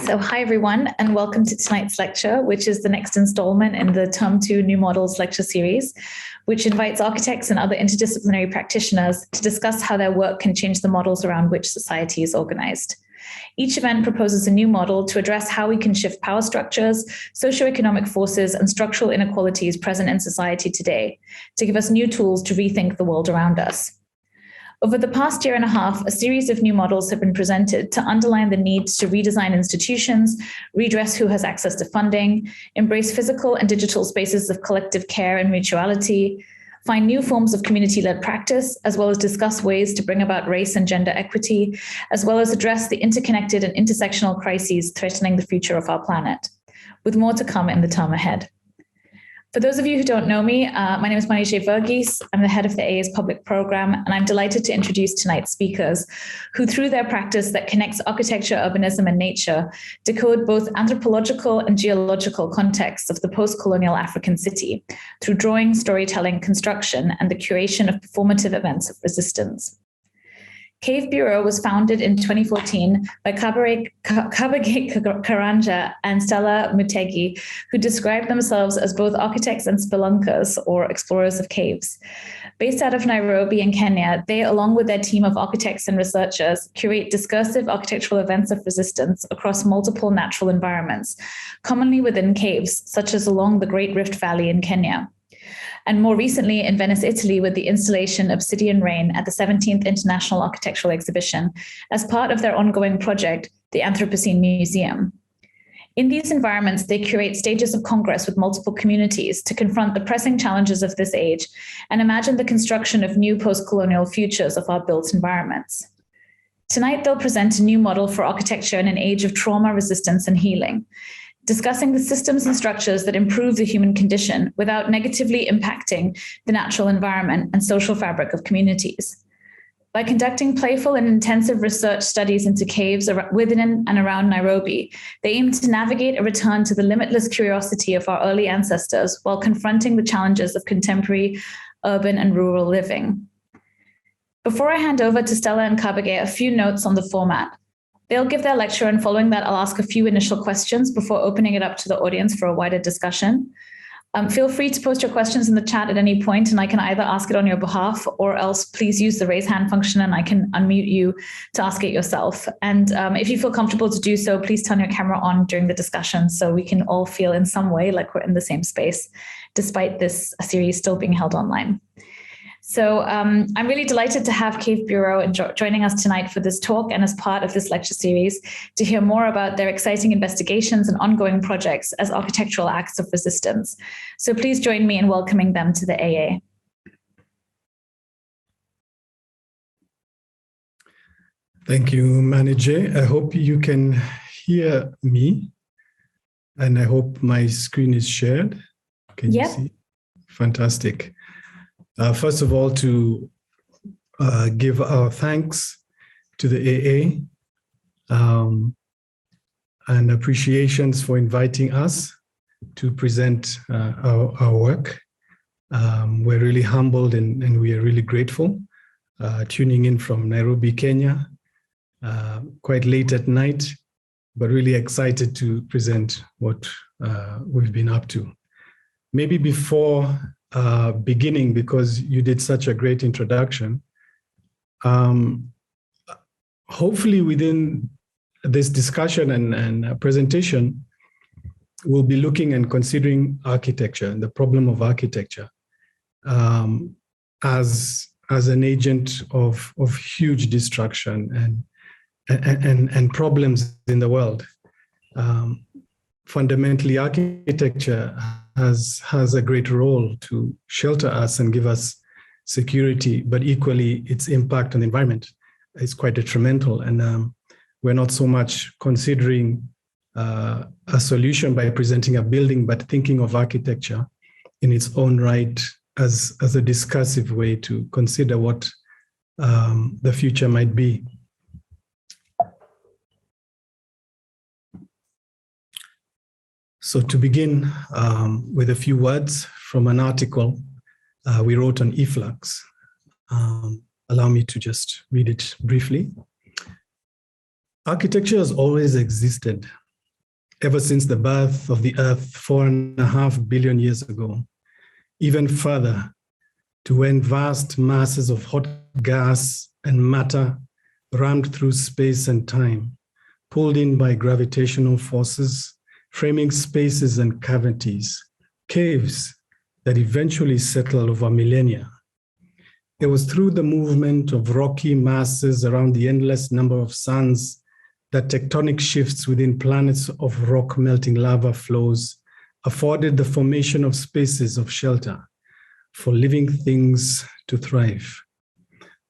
So hi everyone, and welcome to tonight's lecture, which is the next installment in the Term 2 New Models lecture series, which invites architects and other interdisciplinary practitioners to discuss how their work can change the models around which society is organized. Each event proposes a new model to address how we can shift power structures, socio-economic forces, and structural inequalities present in society today, to give us new tools to rethink the world around us. Over the past year and a half, a series of new models have been presented to underline the need to redesign institutions, redress who has access to funding, embrace physical and digital spaces of collective care and mutuality, find new forms of community-led practice, as well as discuss ways to bring about race and gender equity, as well as address the interconnected and intersectional crises threatening the future of our planet, with more to come in the term ahead. For those of you who don't know me, my name is Maasai Verghese. I'm the head of the AA's public program, and I'm delighted to introduce tonight's speakers, who through their practice that connects architecture, urbanism, and nature, decode both anthropological and geological contexts of the post-colonial African city through drawing, storytelling, construction, and the curation of performative events of resistance. Cave Bureau was founded in 2014 by Kabage Karanja and Stella Mutegi, who describe themselves as both architects and spelunkers, or explorers of caves. Based out of Nairobi in Kenya, they, along with their team of architects and researchers, curate discursive architectural events of resistance across multiple natural environments, commonly within caves, such as along the Great Rift Valley in Kenya, and more recently in Venice, Italy, with the installation of Obsidian Rain at the 17th International Architectural Exhibition as part of their ongoing project, the Anthropocene Museum. In these environments, they curate stages of congress with multiple communities to confront the pressing challenges of this age and imagine the construction of new post-colonial futures of our built environments. Tonight, they'll present a new model for architecture in an age of trauma, resistance, and healing, discussing the systems and structures that improve the human condition without negatively impacting the natural environment and social fabric of communities. By conducting playful and intensive research studies into caves within and around Nairobi, they aim to navigate a return to the limitless curiosity of our early ancestors while confronting the challenges of contemporary urban and rural living. Before I hand over to Stella and Kabage, a few notes on the format. They'll give their lecture, and following that, I'll ask a few initial questions before opening it up to the audience for a wider discussion. Feel free to post your questions in the chat at any point, and I can either ask it on your behalf or else please use the raise hand function and I can unmute you to ask it yourself. And if you feel comfortable to do so, please turn your camera on during the discussion so we can all feel in some way like we're in the same space, despite this series still being held online. So I'm really delighted to have Cave Bureau joining us tonight for this talk and as part of this lecture series to hear more about their exciting investigations and ongoing projects as architectural acts of resistance. So please join me in welcoming them to the AA. Thank you, Manijay. I hope you can hear me, and I hope my screen is shared. Can you see? Fantastic. First of all, to give our thanks to the AA and appreciations for inviting us to present our work. We're really humbled and we are really grateful. Tuning in from Nairobi, Kenya, quite late at night, but really excited to present what we've been up to. Maybe before beginning, because you did such a great introduction, hopefully within this discussion and presentation, we'll be looking and considering architecture and the problem of architecture as an agent of huge destruction and problems in the world. Fundamentally, architecture has a great role to shelter us and give us security, but equally its impact on the environment is quite detrimental. And we're not so much considering a solution by presenting a building, but thinking of architecture in its own right as a discursive way to consider what the future might be. So to begin with a few words from an article we wrote on eFlux. Allow me to just read it briefly. Architecture has always existed ever since the birth of the Earth 4.5 billion years ago, even further to when vast masses of hot gas and matter rammed through space and time, pulled in by gravitational forces, framing spaces and cavities, caves that eventually settled over millennia. It was through the movement of rocky masses around the endless number of suns that tectonic shifts within planets of rock melting lava flows afforded the formation of spaces of shelter for living things to thrive.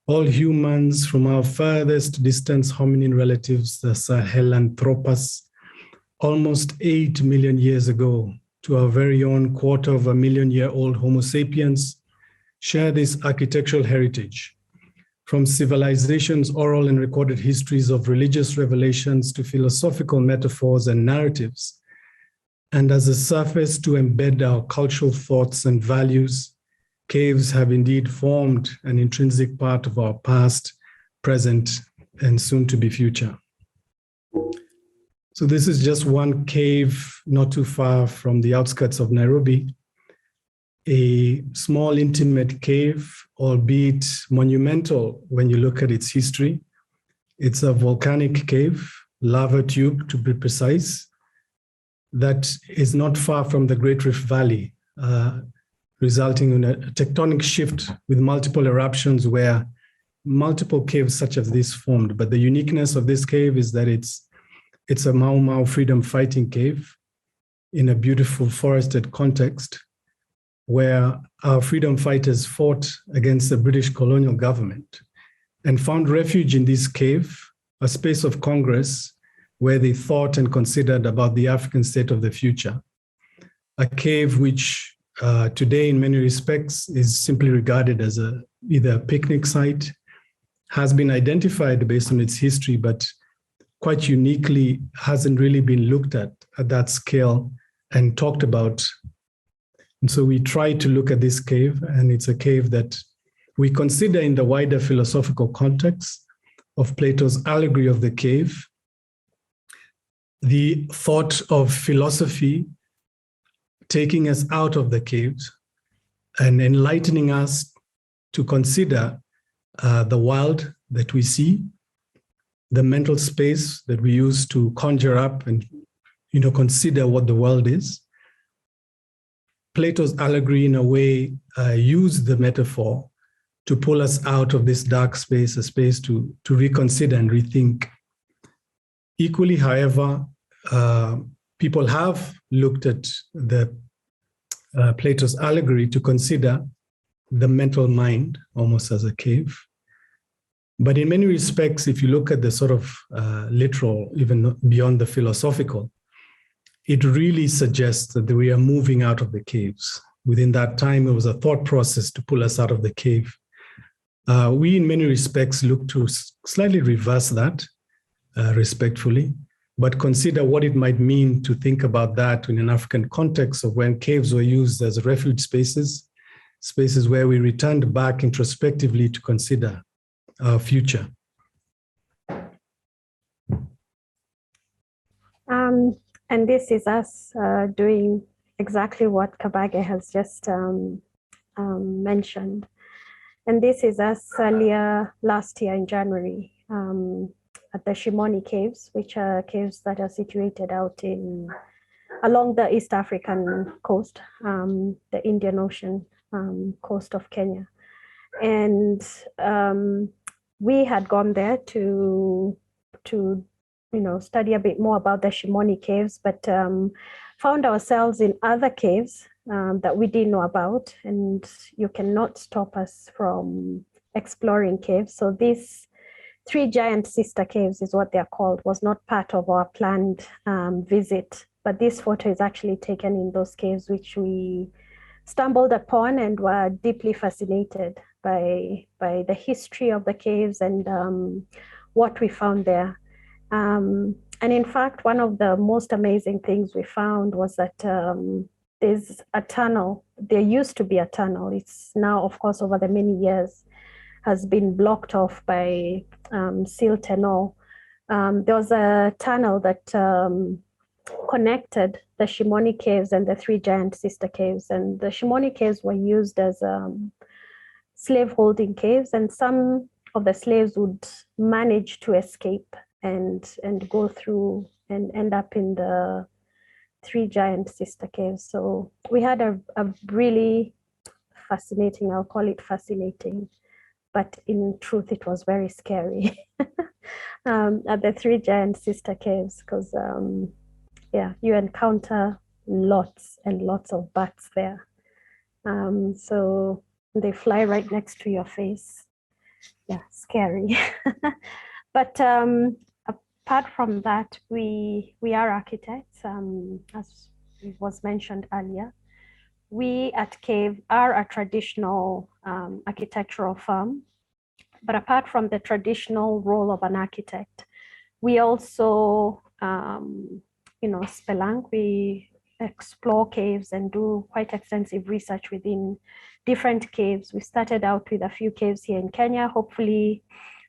All humans, from our furthest distant hominin relatives, the Sahelanthropus, almost 8 million years ago, to our very own 250,000-year-old Homo sapiens, share this architectural heritage. From civilization's oral and recorded histories of religious revelations to philosophical metaphors and narratives, and as a surface to embed our cultural thoughts and values, caves have indeed formed an intrinsic part of our past, present, and soon to be future. So this is just one cave not too far from the outskirts of Nairobi, a small intimate cave, albeit monumental when you look at its history. It's a volcanic cave, lava tube to be precise, that is not far from the Great Rift Valley, resulting in a tectonic shift with multiple eruptions where multiple caves such as this formed. But the uniqueness of this cave is that it's a Mau Mau freedom fighting cave in a beautiful forested context where our freedom fighters fought against the British colonial government and found refuge in this cave, a space of congress where they thought and considered about the African state of the future. A cave which today, in many respects, is simply regarded as either a picnic site, has been identified based on its history, but quite uniquely hasn't really been looked at that scale and talked about. And so we try to look at this cave, and it's a cave that we consider in the wider philosophical context of Plato's allegory of the cave, the thought of philosophy taking us out of the caves and enlightening us to consider the world that we see, the mental space that we use to conjure up and consider what the world is. Plato's allegory, in a way, used the metaphor to pull us out of this dark space, a space to reconsider and rethink. Equally, however, people have looked at the Plato's allegory to consider the mental mind almost as a cave. But in many respects, if you look at the sort of literal, even beyond the philosophical, it really suggests that we are moving out of the caves. Within that time, it was a thought process to pull us out of the cave. We, in many respects, look to slightly reverse that respectfully, but consider what it might mean to think about that in an African context of when caves were used as refuge spaces, spaces where we returned back introspectively to consider our future. And this is us doing exactly what Kabage has just mentioned. And this is us earlier last year in January at the Shimoni Caves, which are caves that are situated out along the East African coast, the Indian Ocean coast of Kenya. And we had gone there to study a bit more about the Shimoni Caves, but found ourselves in other caves that we didn't know about, and you cannot stop us from exploring caves. So these 3 giant sister caves is what they're called, was not part of our planned visit, but this photo is actually taken in those caves, which we stumbled upon and were deeply fascinated by the history of the caves and what we found there. And in fact, one of the most amazing things we found was that there's a tunnel. There used to be a tunnel. It's now, of course, over the many years, has been blocked off by silt and all. There was a tunnel that connected the Shimoni Caves and the three giant sister caves. And the Shimoni Caves were used as slave-holding caves, and some of the slaves would manage to escape and go through and end up in the three giant sister caves. So we had a really fascinating, I'll call it fascinating, but in truth, it was very scary at the three giant sister caves, because yeah, you encounter lots and lots of bats there. So they fly right next to your face. Yeah, scary. But apart from that, we are architects, as it was mentioned earlier. We at CAVE are a traditional architectural firm, but apart from the traditional role of an architect, we also, spelunk. We explore caves and do quite extensive research within different caves. We started out with a few caves here in Kenya. Hopefully,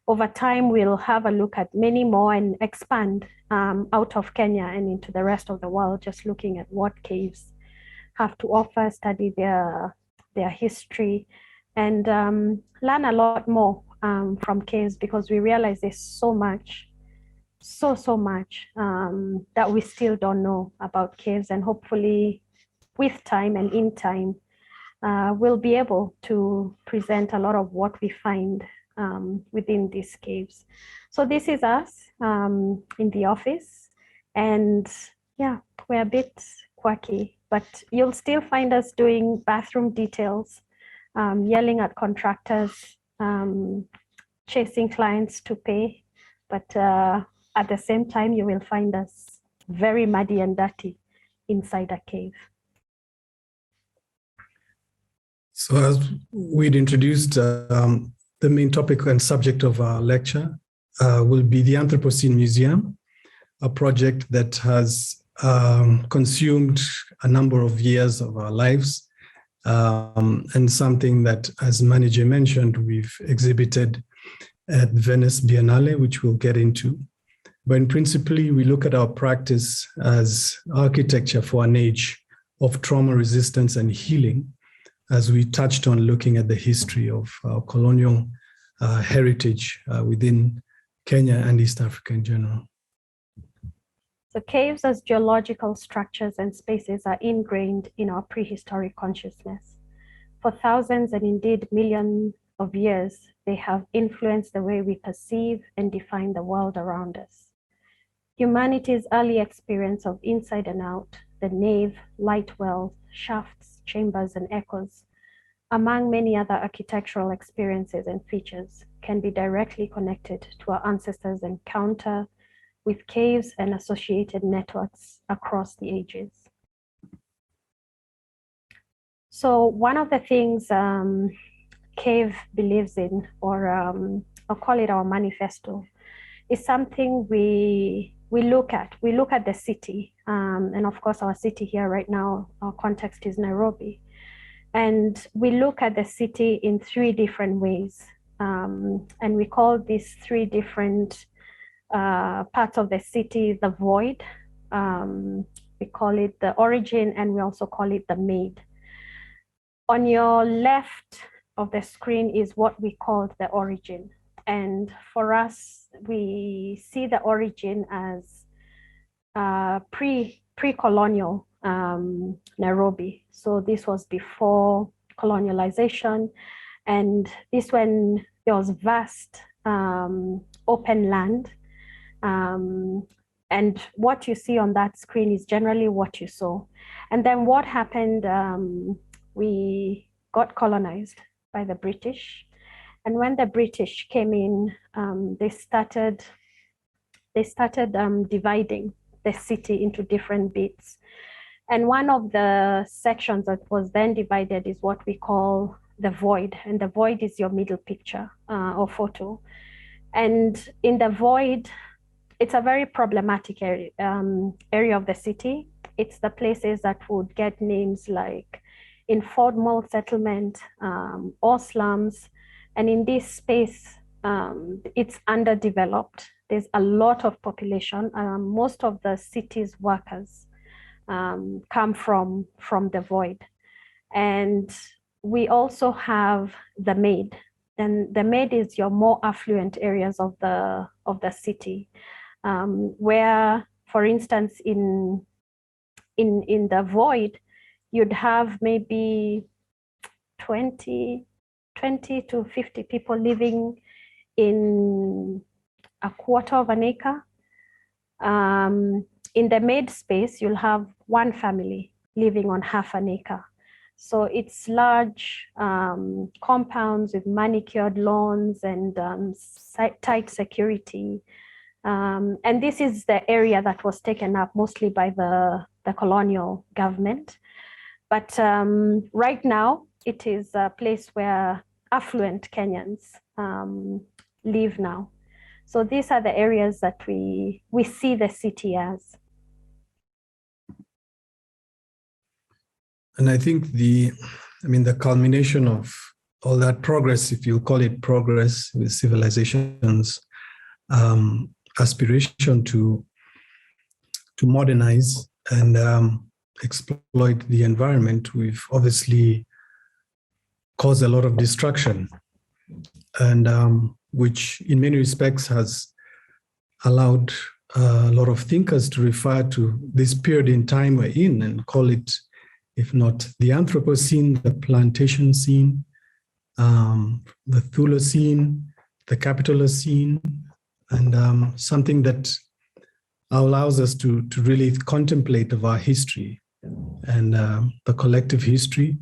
over time, we'll have a look at many more and expand out of Kenya and into the rest of the world, just looking at what caves have to offer, study their history, and learn a lot more from caves, because we realize there's so much that we still don't know about caves. And hopefully with time and in time, we'll be able to present a lot of what we find within these caves. So this is us in the office, and yeah, we're a bit quirky, but you'll still find us doing bathroom details, yelling at contractors, chasing clients to pay, but at the same time, you will find us very muddy and dirty inside a cave. So as we'd introduced, the main topic and subject of our lecture will be the Anthropocene Museum, a project that has consumed a number of years of our lives, and something that, as manager mentioned, we've exhibited at Venice Biennale, which we'll get into. But principally, we look at our practice as architecture for an age of trauma resistance and healing, as we touched on looking at the history of colonial heritage within Kenya and East Africa in general. So caves as geological structures and spaces are ingrained in our prehistoric consciousness. For thousands and indeed millions of years, they have influenced the way we perceive and define the world around us. Humanity's early experience of inside and out, the nave, light wells, shafts, chambers, and echoes, among many other architectural experiences and features, can be directly connected to our ancestors' encounter with caves and associated networks across the ages. So one of the things CAVE believes in, or I'll call it our manifesto, is something we look at. We look at the city, and of course our city here right now, our context is Nairobi. And we look at the city in three different ways. And we call these three different parts of the city the void. We call it the origin, and we also call it the made. On your left of the screen is what we call the origin. And for us, we see the origin as pre-colonial Nairobi. So this was before colonialization, and this when there was vast open land. And what you see on that screen is generally what you saw. And then what happened, we got colonized by the British. And when the British came in, they started dividing the city into different bits. And one of the sections that was then divided is what we call the void. And the void is your middle picture or photo. And in the void, it's a very problematic area of the city. It's the places that would get names like informal settlement or slums. And in this space, it's underdeveloped. There's a lot of population. Most of the city's workers come from the void. And we also have the Med. And the Med is your more affluent areas of the city, where, for instance, in the void, you'd have maybe 20 to 50 people living in a quarter of an acre. In the Med space, you'll have one family living on half an acre. So it's large compounds with manicured lawns and tight security. And this is the area that was taken up mostly by the colonial government. But right now, it is a place where affluent Kenyans live now. So these are the areas that we see the city as. And I think the culmination of all that progress, if you call it progress, with civilization's aspiration to modernize and exploit the environment, we've obviously caused a lot of destruction, and which in many respects has allowed a lot of thinkers to refer to this period in time we're in and call it, if not the Anthropocene, the plantation scene, the Thulocene, the Capitalocene, and something that allows us to really contemplate of our history and the collective history,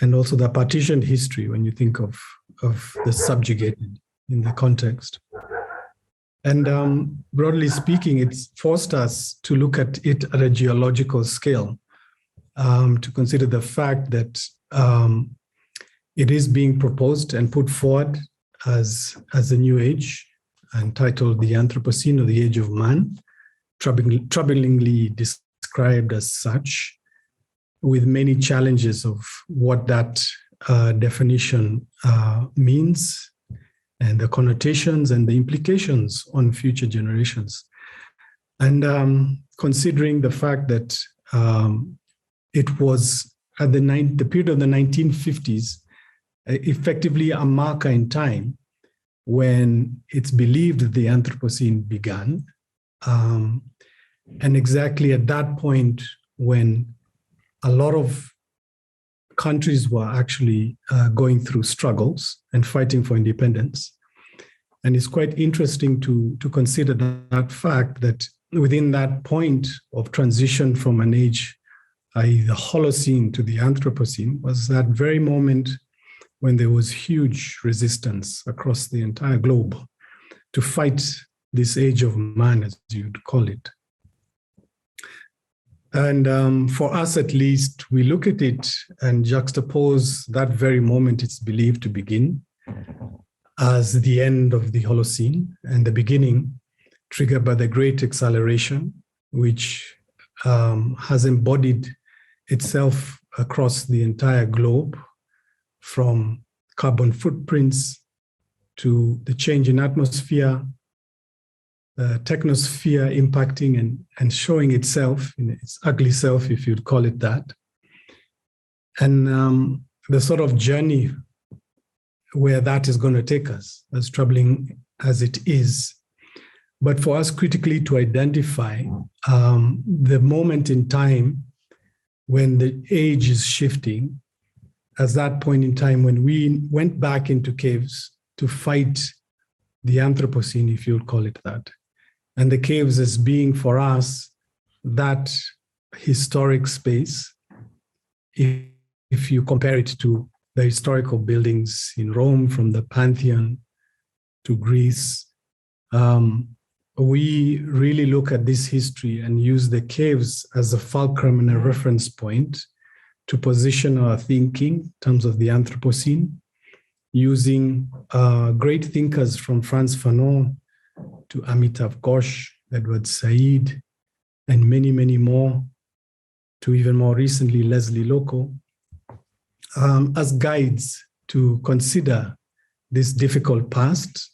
and also the partitioned history when you think of the subjugated in the context. And broadly speaking, it's forced us to look at it at a geological scale, to consider the fact that it is being proposed and put forward as a new age, entitled the Anthropocene, or the Age of Man, troublingly described as such, with many challenges of what that definition means, and the connotations and the implications on future generations. And considering the fact that it was at the period of the 1950s, effectively a marker in time when it's believed that the Anthropocene began. And exactly at that point when a lot of countries were actually going through struggles and fighting for independence. And it's quite interesting to consider that fact that within that point of transition from an age, i.e. the Holocene to the Anthropocene, was that very moment when there was huge resistance across the entire globe to fight this age of man, as you'd call it. And for us, at least, we look at it and juxtapose that very moment it's believed to begin as the end of the Holocene and the beginning triggered by the Great Acceleration, which has embodied itself across the entire globe, from carbon footprints to the change in atmosphere, technosphere impacting and showing itself in its ugly self, if you'd call it that. And the sort of journey where that is going to take us, as troubling as it is. But for us critically to identify the moment in time when the age is shifting, as that point in time when we went back into caves to fight the Anthropocene, if you'll call it that. And the caves as being for us that historic space, if you compare it to the historical buildings in Rome, from the Pantheon to Greece, we really look at this history and use the caves as a fulcrum and a reference point to position our thinking in terms of the Anthropocene, using great thinkers from Frantz Fanon to Amitav Ghosh, Edward Said, and many, many more, to even more recently, Leslie Loco, as guides to consider this difficult past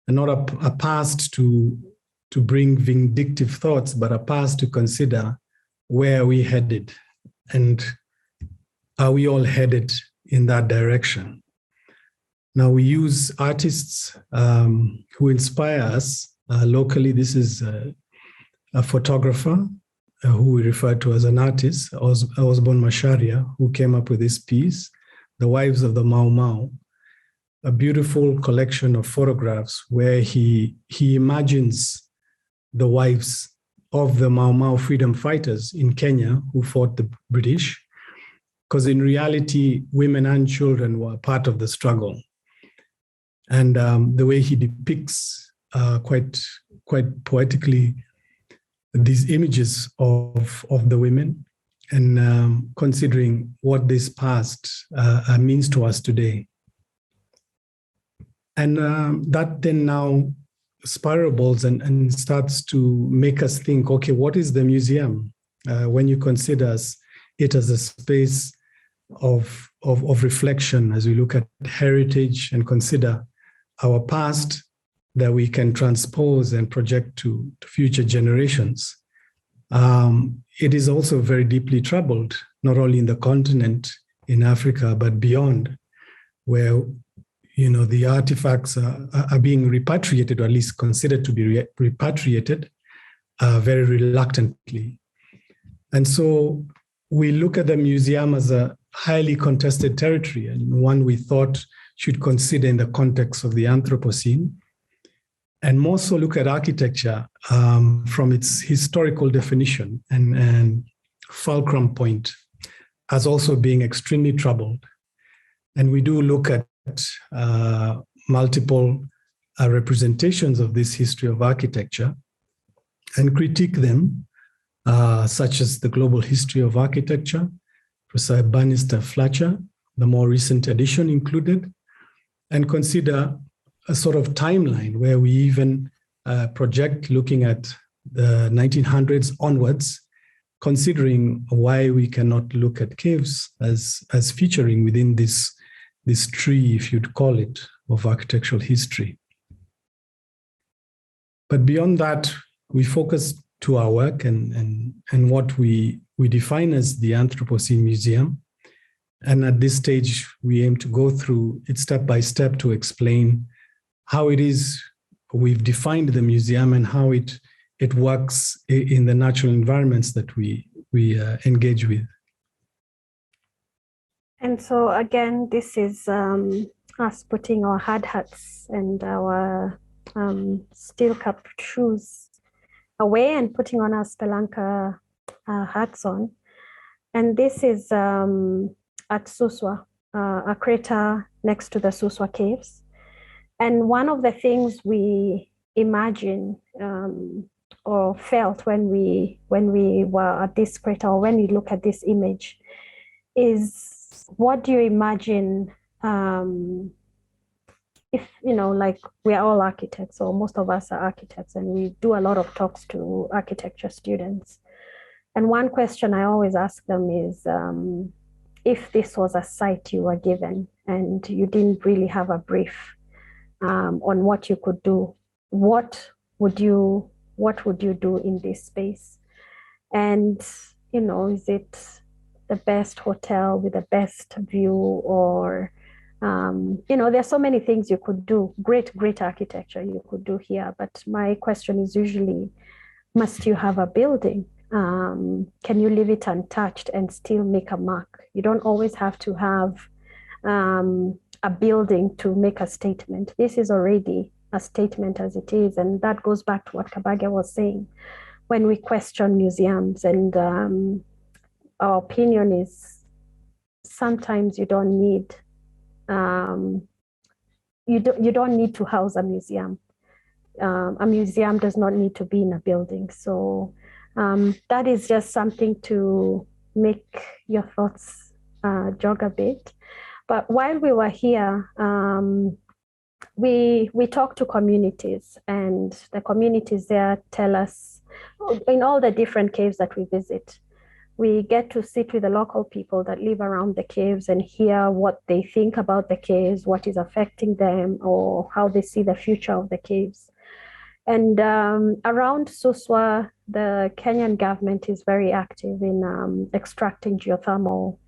and not a past to bring vindictive thoughts, but a past to consider where we headed, and are we all headed in that direction? Now, we use artists who inspire us locally. This is a photographer who we refer to as an artist, Osborne Macharia, who came up with this piece, The Wives of the Mau Mau, a beautiful collection of photographs where he imagines the wives of the Mau Mau freedom fighters in Kenya who fought the British, because in reality, women and children were part of the struggle. And the way he depicts quite poetically these images of the women, and considering what this past means to us today. And that then now spirals and starts to make us think, okay, what is the museum? When you consider it as a space of reflection, as we look at heritage and consider our past that we can transpose and project to future generations. It is also very deeply troubled, not only in the continent, in Africa, but beyond, where the artifacts are being repatriated, or at least considered to be repatriated very reluctantly. And so we look at the museum as a highly contested territory, and one we thought should consider in the context of the Anthropocene, and more so look at architecture from its historical definition and fulcrum point as also being extremely troubled. And we do look at multiple representations of this history of architecture and critique them, such as the Global History of Architecture, Professor Bannister Fletcher, the more recent edition included, and consider a sort of timeline where we even project looking at the 1900s onwards, considering why we cannot look at caves as featuring within this tree, if you'd call it, of architectural history. But beyond that, we focus to our work and what we define as the Anthropocene Museum. And at this stage, we aim to go through it step by step to explain how it is we've defined the museum and how it works in the natural environments that we engage with. And so again, this is us putting our hard hats and our steel cup shoes away and putting on our Spelunker hats on. And this is at Suswa, a crater next to the Suswa caves. And one of the things we imagine or felt when we were at this crater, or when we look at this image, is what do you imagine if, like we are all architects, or most of us are architects, and we do a lot of talks to architecture students. And one question I always ask them is, if this was a site you were given and you didn't really have a brief on what you could do, what would you do in this space? And, is it the best hotel with the best view, or, there's so many things you could do, great architecture you could do here. But my question is usually, must you have a building? Can you leave it untouched and still make a mark? You don't always have to have a building to make a statement. This is already a statement as it is. And that goes back to what Kabage was saying. When we question museums, and our opinion is sometimes you don't need you don't need to house a museum. A museum does not need to be in a building. So that is just something to make your thoughts jog a bit. But while we were here, we talked to communities, and the communities there tell us, in all the different caves that we visit, We get to sit with the local people that live around the caves and hear what they think about the caves, what is affecting them, or how they see the future of the caves. And around Suswa, the Kenyan government is very active in extracting geothermal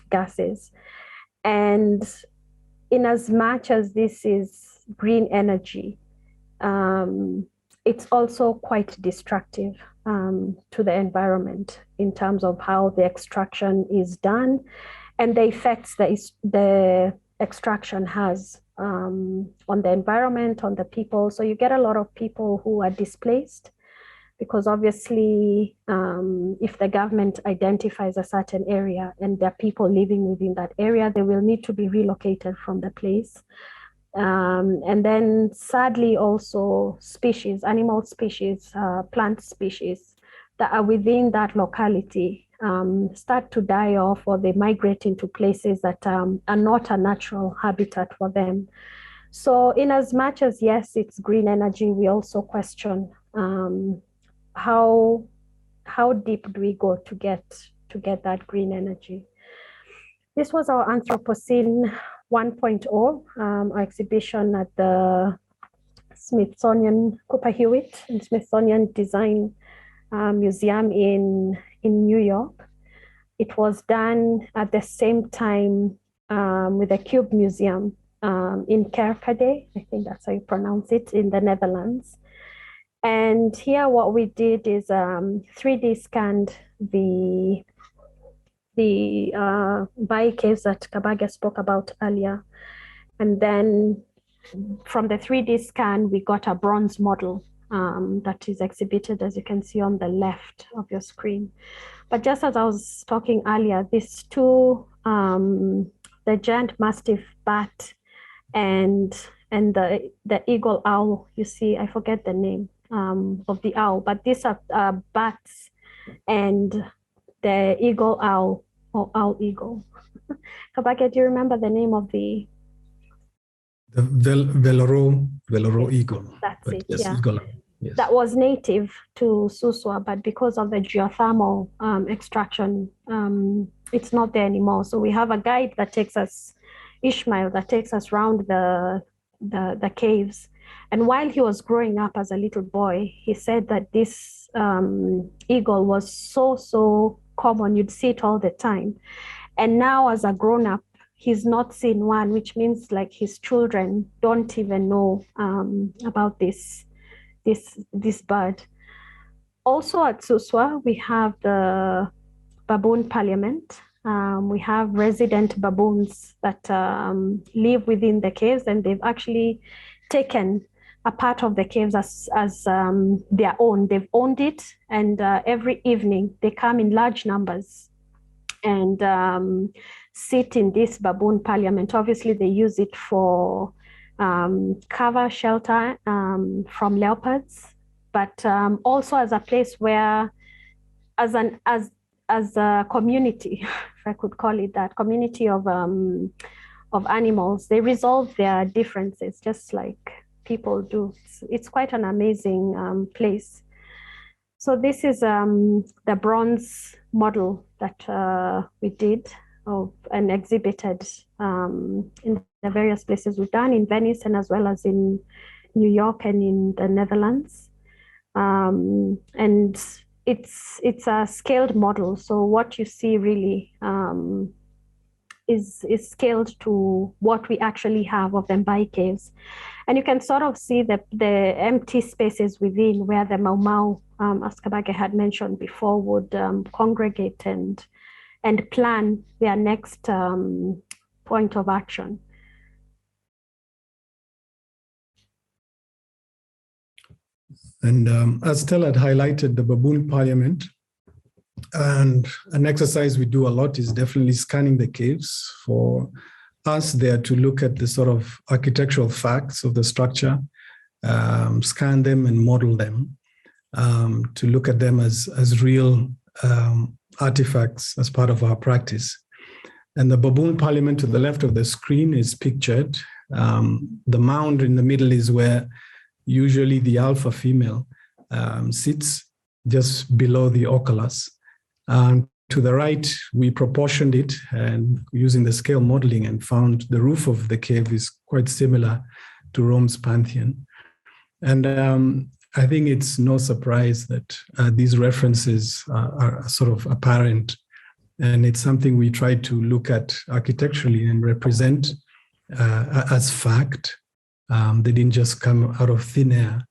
gases. And in as much as this is green energy, it's also quite destructive to the environment in terms of how the extraction is done and the effects that the extraction has on the environment, on the people. So you get a lot of people who are displaced because obviously if the government identifies a certain area and there are people living within that area, they will need to be relocated from the place. And then sadly also species, animal species, plant species that are within that locality start to die off, or they migrate into places that are not a natural habitat for them. So in as much as, yes, it's green energy, we also question how deep do we go to get that green energy. This was our Anthropocene 1.0, our exhibition at the Smithsonian Cooper Hewitt and Smithsonian Design Museum in New York. It was done at the same time with the Cube Museum in Kerkrade, I think that's how you pronounce it, in the Netherlands. And here what we did is 3D scanned the Bai caves that Kabage spoke about earlier. And then from the 3D scan, we got a bronze model that is exhibited, as you can see on the left of your screen. But just as I was talking earlier, these two, the giant mastiff bat and the eagle owl, you see, I forget the name of the owl, but these are bats and the eagle owl, or owl eagle. Kabake, do you remember the name of the Veloro eagle? That's it, yes, yeah. Eagle. Yes. That was native to Suswa, but because of the geothermal extraction, it's not there anymore. So we have a guide that takes us, Ishmael, that takes us around the caves. And while he was growing up as a little boy, he said that this eagle was so common, you'd see it all the time. And now as a grown-up, he's not seen one, which means like his children don't even know about this bird. Also at Suswa, we have the baboon parliament. We have resident baboons that live within the caves, and they've actually taken a part of the caves as their own. They've owned it, and every evening they come in large numbers and sit in this baboon parliament. Obviously, they use it for cover, shelter from leopards, but also as a place where, as a community, if I could call it that, community of animals, they resolve their differences just like people do. It's quite an amazing place. So this is the bronze model that we did and exhibited in the various places we've done in Venice and as well as in New York and in the Netherlands. And it's a scaled model. So what you see really is scaled to what we actually have of the Mbai caves. And you can sort of see the empty spaces within where the Mau Mau, as Kabage had mentioned before, would congregate and plan their next point of action. And as Stella had highlighted, the baboon parliament, and an exercise we do a lot is definitely scanning the caves. For us there to look at the sort of architectural facts of the structure, scan them and model them, to look at them as real artifacts as part of our practice. And the baboon parliament to the left of the screen is pictured. The mound in the middle is where usually the alpha female sits just below the oculus. To the right, we proportioned it and using the scale modeling and found the roof of the cave is quite similar to Rome's Pantheon. And I think it's no surprise that these references are sort of apparent. And it's something we try to look at architecturally and represent as fact. They didn't just come out of thin air.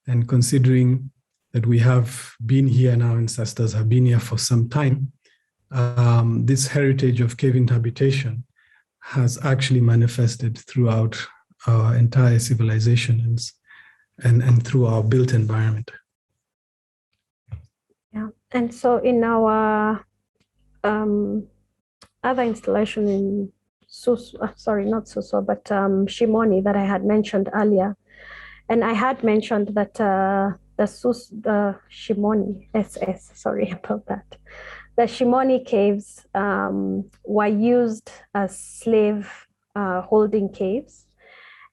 And considering that we have been here and our ancestors have been here for some time, this heritage of cave habitation has actually manifested throughout our entire civilization and through our built environment. Yeah, and so in our other installation in Shimoni that I had mentioned earlier, and I had mentioned that the Shimoni SS, sorry about that. The Shimoni caves were used as slave holding caves,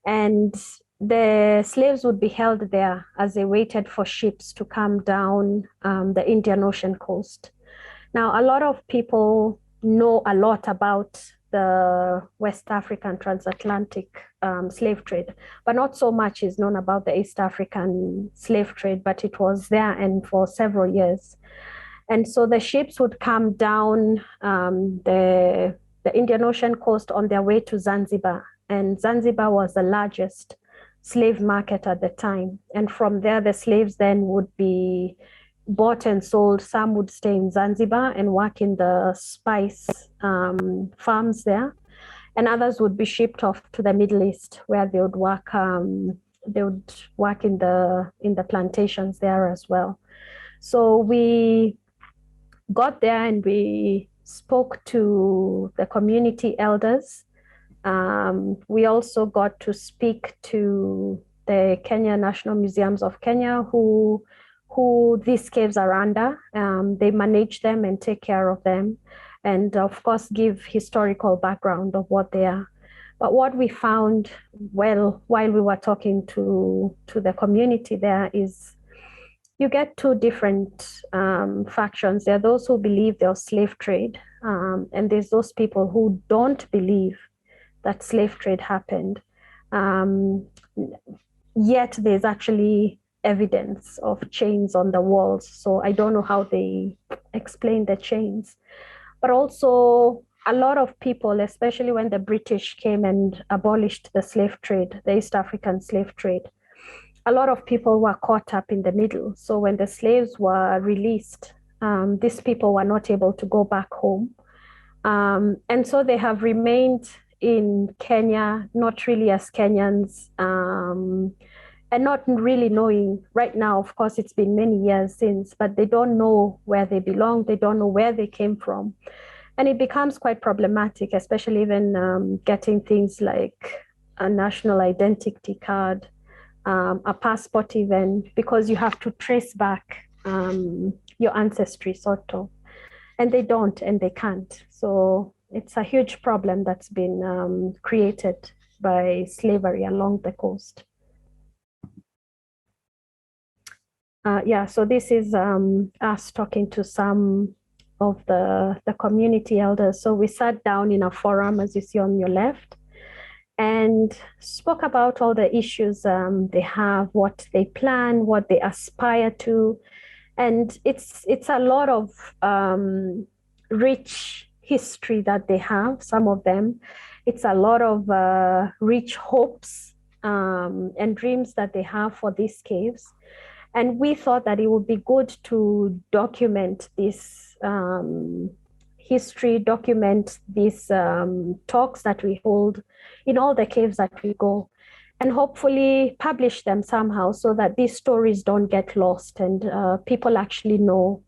and the slaves would be held there as they waited for ships to come down the Indian Ocean coast. Now, a lot of people know a lot about the West African transatlantic slave trade, but not so much is known about the East African slave trade, but it was there and for several years. And so the ships would come down the Indian Ocean coast on their way to Zanzibar. And Zanzibar was the largest slave market at the time. And from there, the slaves then would be bought and sold. Some would stay in Zanzibar and work in the spice farms there. And others would be shipped off to the Middle East, where they would work in the plantations there as well. So we got there and we spoke to the community elders. We also got to speak to the Kenya National Museums of Kenya, who these caves are under. They manage them and take care of them, and of course give historical background of what they are. But what we found, while we were talking to the community there, is you get two different factions. There are those who believe there was slave trade, and there's those people who don't believe that slave trade happened. Yet there's actually evidence of chains on the walls. So I don't know how they explain the chains. But also a lot of people, especially when the British came and abolished the slave trade, the East African slave trade, a lot of people were caught up in the middle. So when the slaves were released, these people were not able to go back home. And so they have remained in Kenya, not really as Kenyans, and not really knowing right now. Of course, it's been many years since, but they don't know where they belong. They don't know where they came from. And it becomes quite problematic, especially even getting things like a national identity card, a passport even, because you have to trace back your ancestry, sort of. And they don't, and they can't. So it's a huge problem that's been created by slavery along the coast. So this is us talking to some of the community elders. So we sat down in a forum, as you see on your left, and spoke about all the issues they have, what they plan, what they aspire to. And it's a lot of rich history that they have, some of them. It's a lot of rich hopes and dreams that they have for these caves. And we thought that it would be good to document this history, document these talks that we hold in all the caves that we go, and hopefully publish them somehow so that these stories don't get lost and people actually know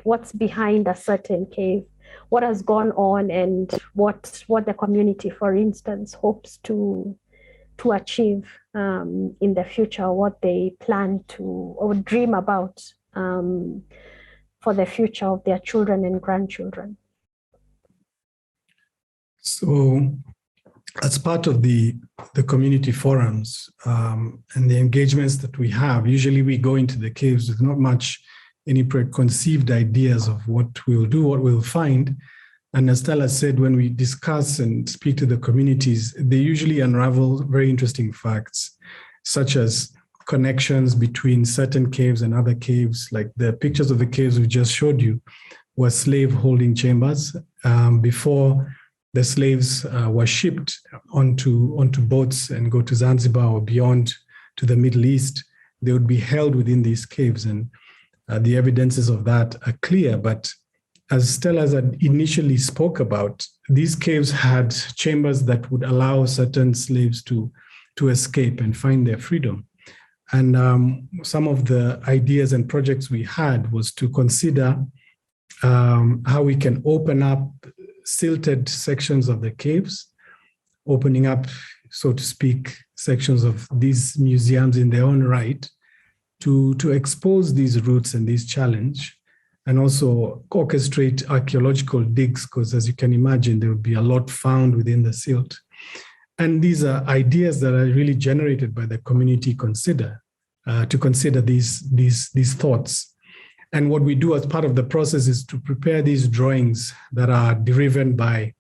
what's behind a certain cave, what has gone on, and what the community, for instance, hopes to achieve in the future, what they plan to or dream about for the future of their children and grandchildren. So as part of the community forums and the engagements that we have, usually we go into the caves with not much any preconceived ideas of what we'll do, what we'll find. And as Stella said, when we discuss and speak to the communities, they usually unravel very interesting facts, such as connections between certain caves and other caves. Like the pictures of the caves we just showed you were slave holding chambers. Before the slaves were shipped onto boats and go to Zanzibar or beyond to the Middle East, they would be held within these caves. And the evidences of that are clear. But as Stella had initially spoke about, these caves had chambers that would allow certain slaves to escape and find their freedom. And some of the ideas and projects we had was to consider how we can open up silted sections of the caves, opening up, so to speak, sections of these museums in their own right to expose these roots and these challenge, and also orchestrate archaeological digs, because as you can imagine, there would be a lot found within the silt. And these are ideas that are really generated by the community to consider these thoughts. And what we do as part of the process is to prepare these drawings that are driven by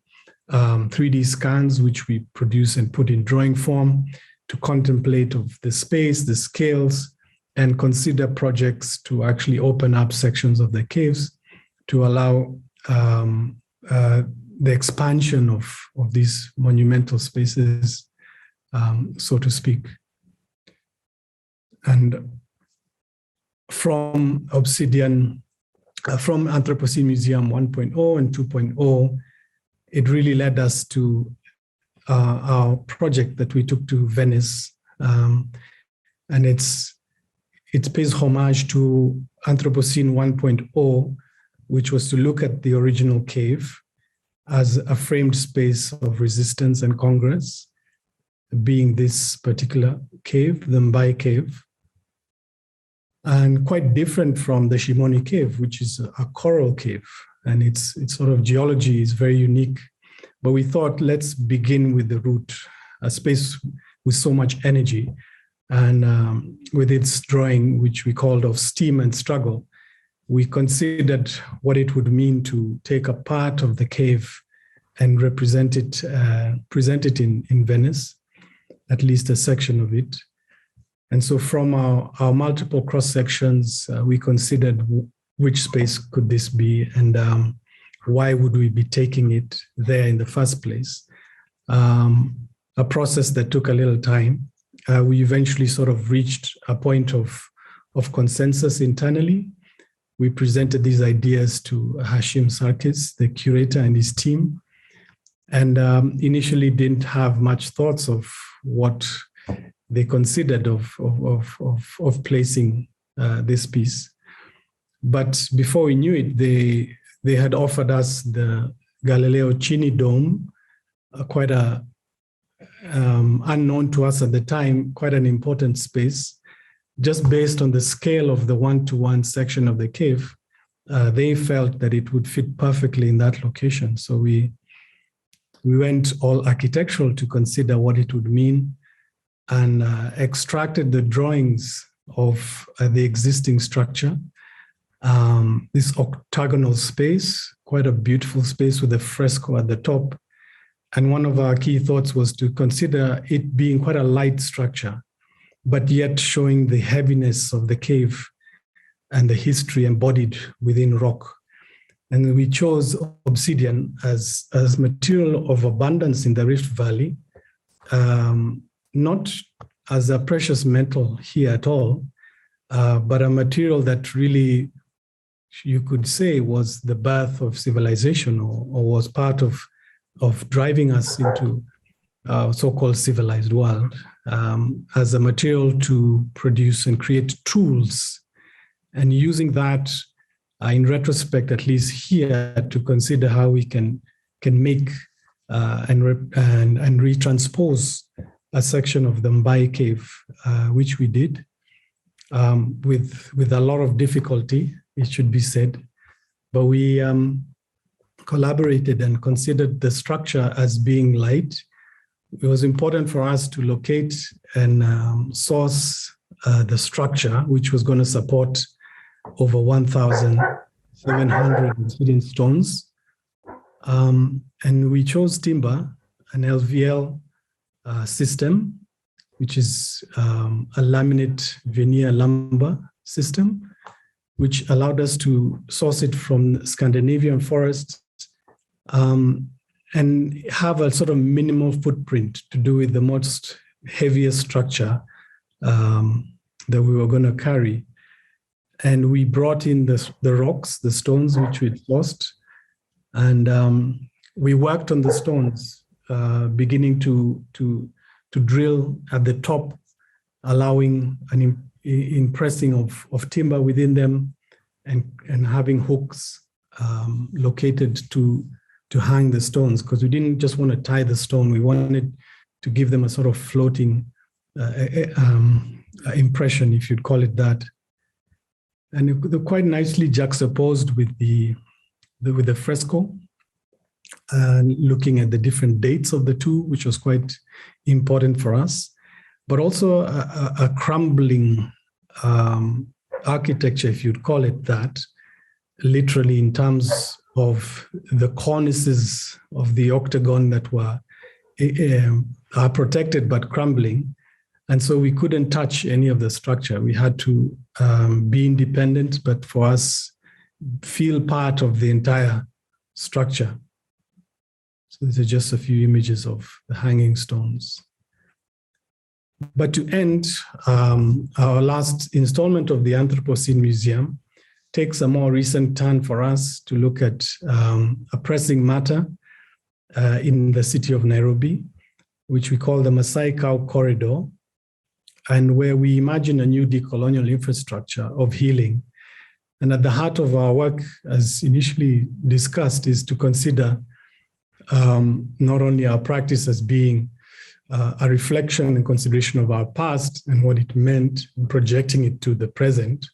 3D scans, which we produce and put in drawing form to contemplate of the space, the scales, and consider projects to actually open up sections of the caves to allow the expansion of these monumental spaces, so to speak. And from Obsidian, from Anthropocene Museum 1.0 and 2.0, it really led us to our project that we took to Venice. And it pays homage to Anthropocene 1.0, which was to look at the original cave as a framed space of resistance and congress, being this particular cave, the Mbai cave, and quite different from the Shimoni cave, which is a coral cave. And its sort of geology is very unique. But we thought, let's begin with the root, a space with so much energy. And with its drawing, which we called of steam and struggle, we considered what it would mean to take a part of the cave and present it in Venice, at least a section of it. And so from our multiple cross sections, we considered which space could this be, and why would we be taking it there in the first place? A process that took a little time. We eventually sort of reached a point of consensus internally. We presented these ideas to Hashim Sarkis, the curator, and his team, and initially didn't have much thoughts of what they considered of placing this piece. But before we knew it, they had offered us the Galileo Chini Dome, quite a unknown to us at the time, quite an important space, just based on the scale of the one-to-one section of the cave. They felt that it would fit perfectly in that location. So we went all architectural to consider what it would mean, and extracted the drawings of the existing structure. This octagonal space, quite a beautiful space with a fresco at the top. And one of our key thoughts was to consider it being quite a light structure, but yet showing the heaviness of the cave and the history embodied within rock. And we chose obsidian as material of abundance in the Rift Valley, not as a precious metal here at all, but a material that really, you could say, was the birth of civilization, or was part of driving us into a so-called civilized world, as a material to produce and create tools, and using that in retrospect, at least here, to consider how we can make and retranspose a section of the Mbai cave, which we did with a lot of difficulty, it should be said. But we collaborated and considered the structure as being light. It was important for us to locate and source the structure which was going to support over 1,700 obsidian stones. And we chose timber, an LVL system, which is a laminate veneer lumber system, which allowed us to source it from Scandinavian forests and have a sort of minimal footprint to do with the most heaviest structure that we were going to carry. And we brought in the rocks, the stones which we'd lost, and we worked on the stones, beginning to drill at the top, allowing an impressing of timber within them, and having hooks located to hang the stones, because we didn't just want to tie the stone. We wanted to give them a sort of floating impression, if you'd call it that. And they're quite nicely juxtaposed with the fresco, looking at the different dates of the two, which was quite important for us, but also a crumbling architecture, if you'd call it that, literally in terms of the cornices of the octagon that are protected but crumbling. And so we couldn't touch any of the structure. We had to be independent, but for us, feel part of the entire structure. So these are just a few images of the hanging stones. But to end, our last installment of the Anthropocene Museum takes a more recent turn for us to look at a pressing matter in the city of Nairobi, which we call the Maasai Cow Corridor, and where we imagine a new decolonial infrastructure of healing. And at the heart of our work, as initially discussed, is to consider not only our practice as being a reflection and consideration of our past and what it meant, projecting it to the present,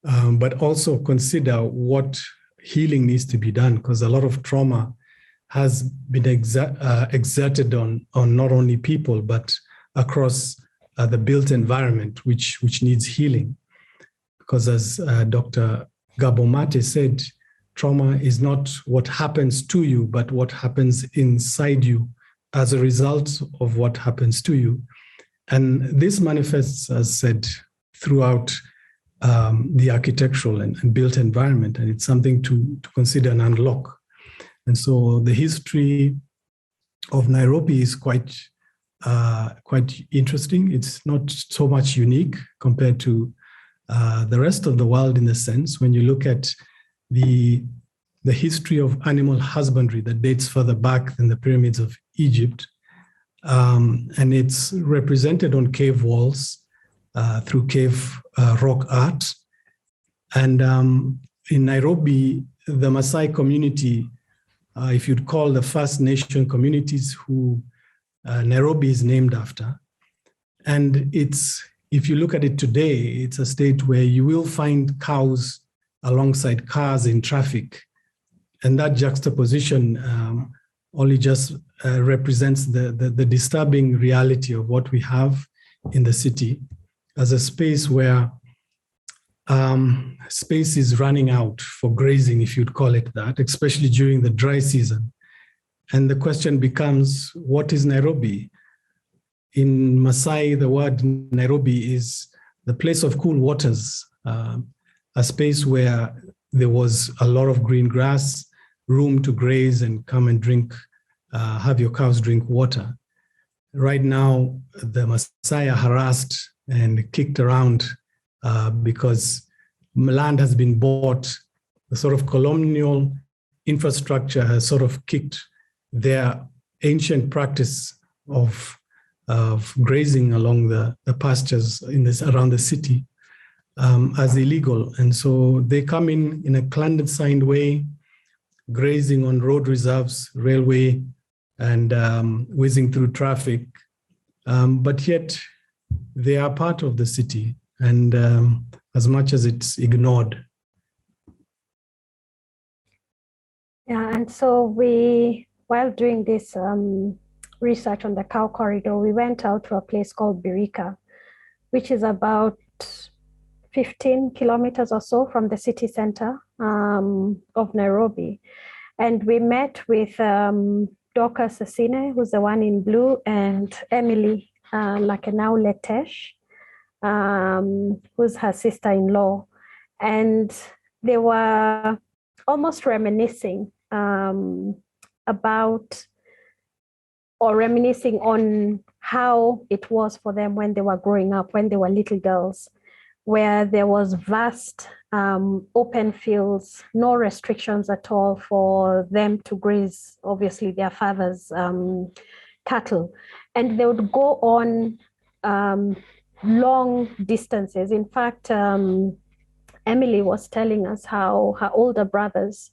but also consider what healing needs to be done, because a lot of trauma has been exerted on not only people, but across the built environment, which needs healing. Because as Dr. Gabo Mate said, trauma is not what happens to you, but what happens inside you as a result of what happens to you. And this manifests, as said, throughout the architectural and built environment, and it's something to consider and unlock. And so the history of Nairobi is quite interesting. It's not so much unique compared to the rest of the world, in the sense when you look at the history of animal husbandry that dates further back than the pyramids of Egypt, and it's represented on cave walls through cave rock art. And in Nairobi, the Maasai community, if you'd call the First Nation communities who Nairobi is named after, and if you look at it today, it's a state where you will find cows alongside cars in traffic. And that juxtaposition only just represents the disturbing reality of what we have in the city as a space where space is running out for grazing, if you'd call it that, especially during the dry season. And the question becomes, what is Nairobi? In Maasai, the word Nairobi is the place of cool waters, a space where there was a lot of green grass, room to graze and come and drink, have your cows drink water. Right now, the Maasai are harassed and kicked around because land has been bought. The sort of colonial infrastructure has sort of kicked their ancient practice of grazing along the pastures around the city as illegal. And so they come in a clandestine way, grazing on road reserves, railway, and whizzing through traffic. But yet they are part of the city, and as much as it's ignored. Yeah, and so while doing this research on the Cow Corridor, we went out to a place called Birika, which is about 15 kilometers or so from the city center of Nairobi. And we met with Dorcas Asine, who's the one in blue, and Emily Lakenau Letesh, who's her sister-in-law. And they were almost reminiscing about, or reminiscing on how it was for them when they were growing up, when they were little girls, where there was vast open fields, no restrictions at all for them to graze, obviously, their father's cattle. And they would go on long distances. In fact, Emily was telling us how her older brothers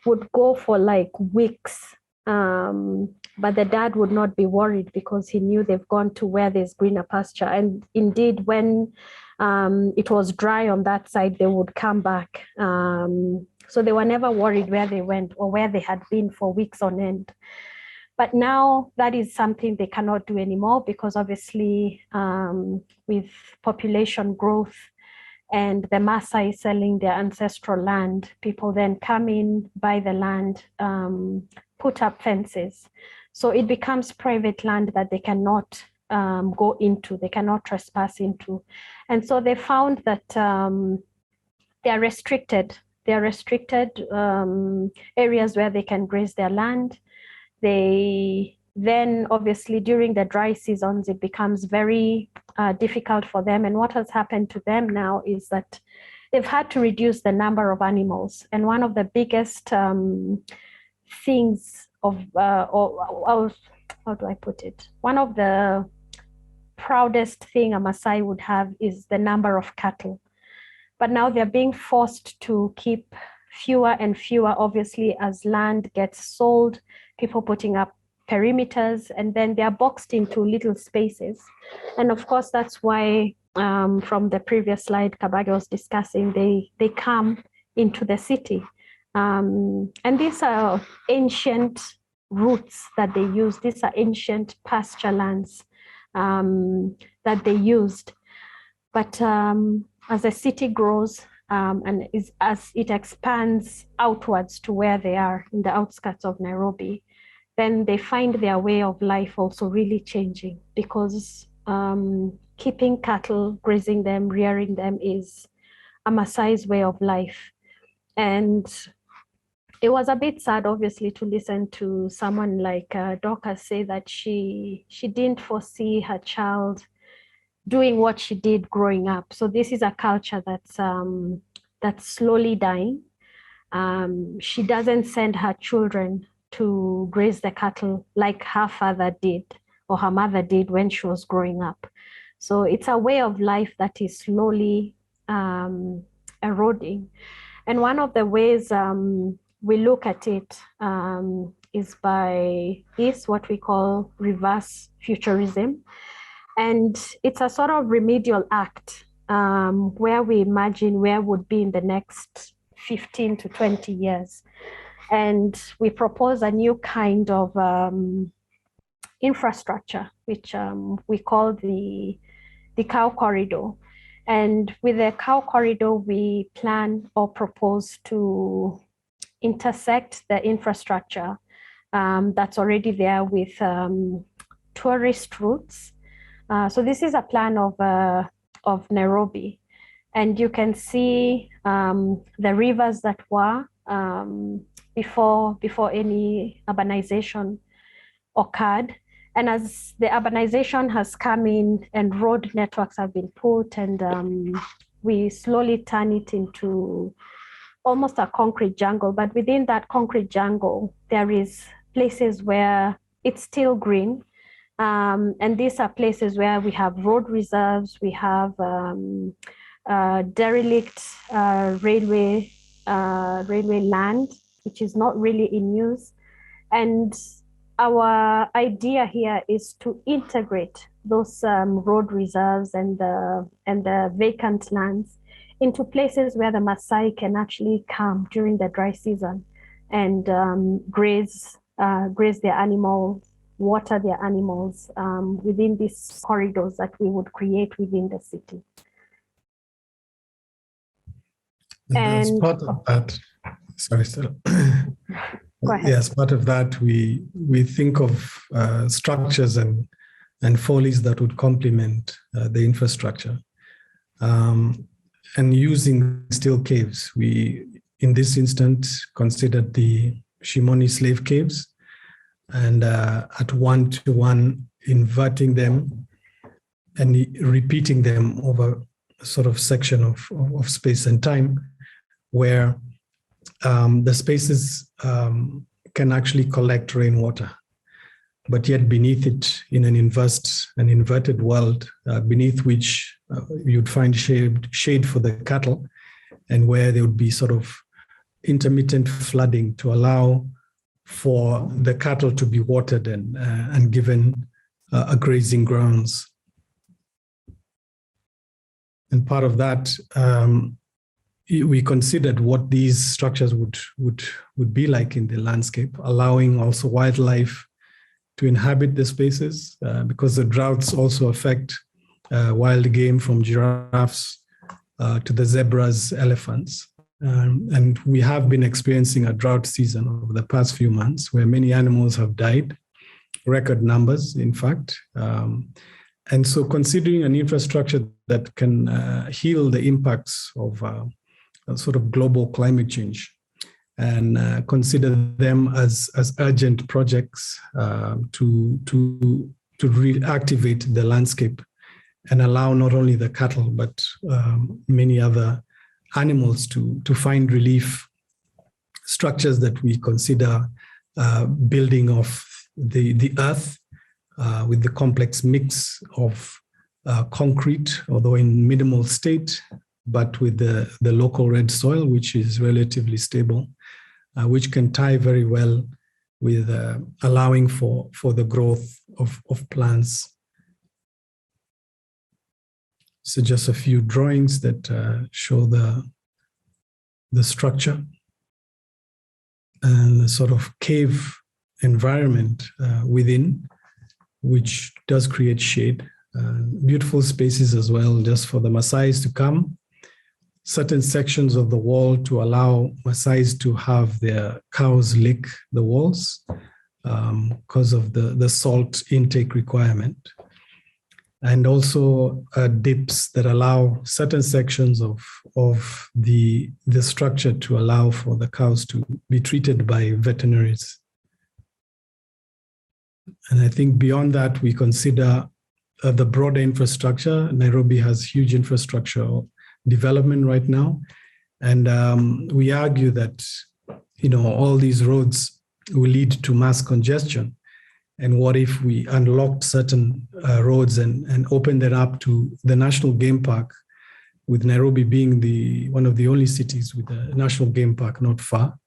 would go for like weeks, but the dad would not be worried because he knew they've gone to where there's greener pasture. And indeed, when it was dry on that side, they would come back. So they were never worried where they went or where they had been for weeks on end. But now that is something they cannot do anymore because obviously with population growth and the Maasai selling their ancestral land, people then come in, buy the land, put up fences. So it becomes private land that they cannot go into, they cannot trespass into. And so they found that they are restricted. They are restricted areas where they can graze their land. They then obviously during the dry seasons, it becomes very difficult for them. And what has happened to them now is that they've had to reduce the number of animals. And one of the biggest things of, how do I put it? One of the proudest thing a Maasai would have is the number of cattle. But now they're being forced to keep fewer and fewer, obviously, as land gets sold, people putting up perimeters, and then they're boxed into little spaces. And of course, that's why from the previous slide Kabage was discussing, they come into the city. And these are ancient routes that they use. These are ancient pasture lands that they used. But as the city grows and as it expands outwards to where they are in the outskirts of Nairobi, then they find their way of life also really changing because keeping cattle, grazing them, rearing them is a Maasai's way of life. And it was a bit sad, obviously, to listen to someone like Dorcas say that she didn't foresee her child doing what she did growing up. So this is a culture that's slowly dying. She doesn't send her children to graze the cattle like her father did or her mother did when she was growing up. So it's a way of life that is slowly eroding. And one of the ways we look at it is by what we call reverse futurism. And it's a sort of remedial act where we imagine where would be in the next 15 to 20 years. And we propose a new kind of infrastructure, which we call the Cow Corridor. And with the Cow Corridor, we plan or propose to intersect the infrastructure that's already there with tourist routes. So this is a plan of Nairobi. And you can see the rivers that were before any urbanization occurred. And as the urbanization has come in and road networks have been put, and we slowly turn it into almost a concrete jungle. But within that concrete jungle, there is places where it's still green. And these are places where we have road reserves, we have derelict railway land, which is not really in use. And our idea here is to integrate those road reserves and the vacant lands into places where the Maasai can actually come during the dry season and graze their animals, water their animals within these corridors that we would create within the city. As And part of that, sorry, Stella. go ahead. Yes, part of that, we think of structures and follies that would complement the infrastructure. And using steel caves, we, in this instance, considered the Shimoni slave caves, and at 1-to-1 inverting them and repeating them over a sort of section of space and time, where the spaces can actually collect rainwater, but yet beneath it, in an inverted world, beneath which you'd find shade for the cattle, and where there would be sort of intermittent flooding to allow for the cattle to be watered and given a grazing grounds. And part of that, we considered what these structures would be like in the landscape, allowing also wildlife to inhabit the spaces, because the droughts also affect wild game, from giraffes to the zebras, elephants. And we have been experiencing a drought season over the past few months, where many animals have died, record numbers, in fact. And so considering an infrastructure that can heal the impacts of sort of global climate change, and consider them as urgent projects to reactivate the landscape and allow not only the cattle, but many other animals to find relief. Structures that we consider building off the earth with the complex mix of concrete, although in minimal state, but with the local red soil, which is relatively stable, which can tie very well with allowing for the growth of plants. So just a few drawings that show the structure and the sort of cave environment within, which does create shade. Beautiful spaces as well, just for the Maasais to come. Certain sections of the wall to allow Maasais to have their cows lick the walls because of the salt intake requirement. And also dips that allow certain sections of the structure to allow for the cows to be treated by veterinaries. And I think beyond that, we consider the broader infrastructure. Nairobi has huge infrastructure development right now. And we argue that, all these roads will lead to mass congestion. And what if we unlocked certain roads and opened them up to the National Game Park, with Nairobi being one of the only cities with a National Game Park not far,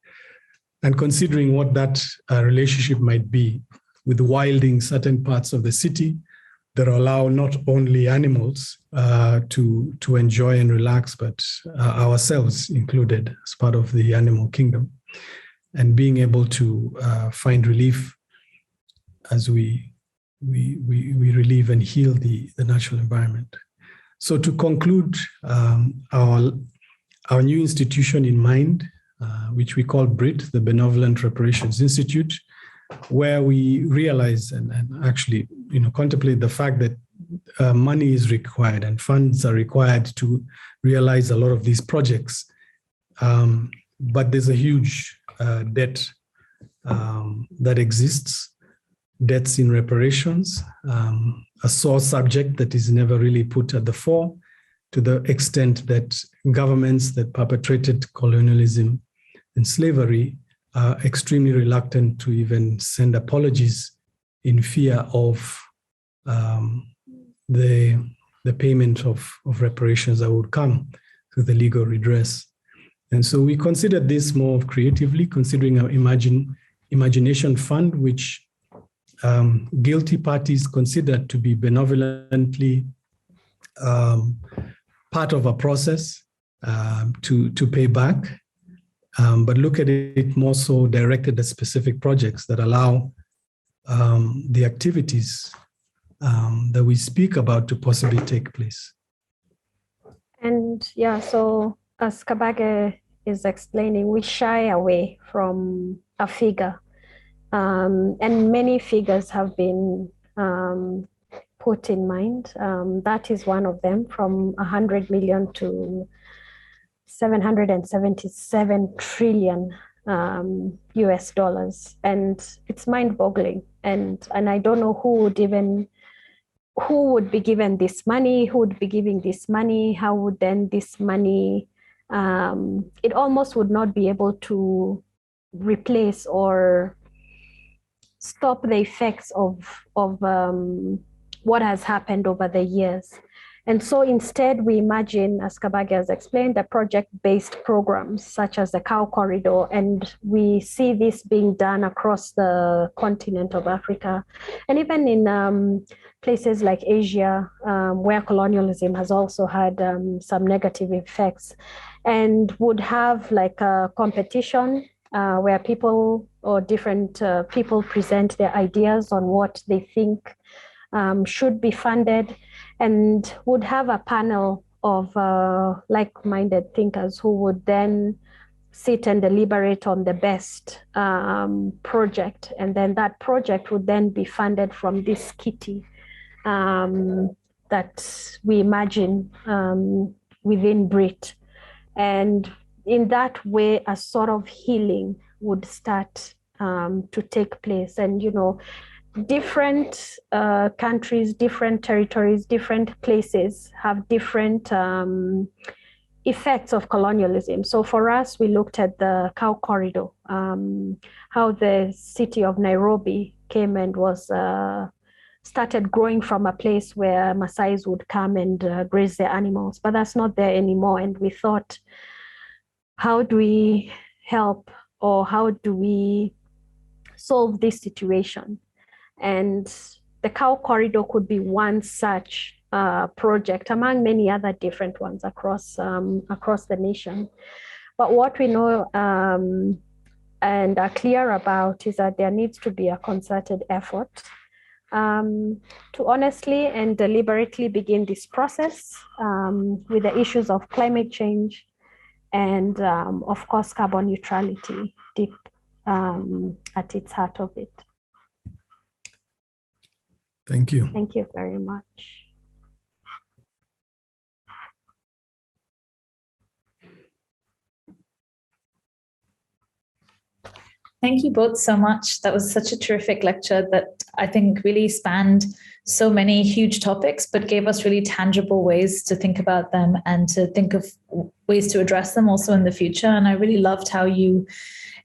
and considering what that relationship might be with wilding certain parts of the city that allow not only animals to enjoy and relax, but ourselves included as part of the animal kingdom, and being able to find relief as we relieve and heal the natural environment. So to conclude, our new institution in mind, which we call BRIT, the Benevolent Reparations Institute, where we realize and actually contemplate the fact that money is required and funds are required to realize a lot of these projects. But there's a huge debt that exists. Debts in reparations, a sore subject that is never really put at the fore, to the extent that governments that perpetrated colonialism and slavery are extremely reluctant to even send apologies in fear of the payment of reparations that would come through the legal redress. And so we considered this more creatively, considering our imagination fund, which guilty parties considered to be benevolently part of a process to pay back, but look at it more so directed at specific projects that allow the activities that we speak about to possibly take place. And yeah, so as Kabage is explaining, we shy away from a figure. And many figures have been put in mind. That is one of them, from 100 million to 777 trillion US dollars. And it's mind-boggling. And I don't know who would be given this money, who would be giving this money, how would then this money, it almost would not be able to replace or stop the effects of what has happened over the years. And so instead, we imagine, as Kabage has explained, the project-based programs such as the Cow Corridor, and we see this being done across the continent of Africa, and even in places like Asia, where colonialism has also had some negative effects, and would have like a competition where people or different people present their ideas on what they think should be funded, and would have a panel of like-minded thinkers who would then sit and deliberate on the best project. And then that project would then be funded from this kitty that we imagine within BRIT. And in that way, a sort of healing would start to take place. And, you know, different countries, different territories, different places have different effects of colonialism. So for us, we looked at the Cow Corridor, how the city of Nairobi came and was started growing from a place where Maasais would come and graze their animals, but that's not there anymore. And we thought, how do we help, or how do we solve this situation? And the Cow Corridor could be one such project among many other different ones across the nation. But what we know and are clear about is that there needs to be a concerted effort to honestly and deliberately begin this process with the issues of climate change and, of course, carbon neutrality deep at its heart of it. Thank you. Thank you very much. Thank you both so much. That was such a terrific lecture that I think really spanned so many huge topics, but gave us really tangible ways to think about them and to think of ways to address them also in the future. And I really loved how you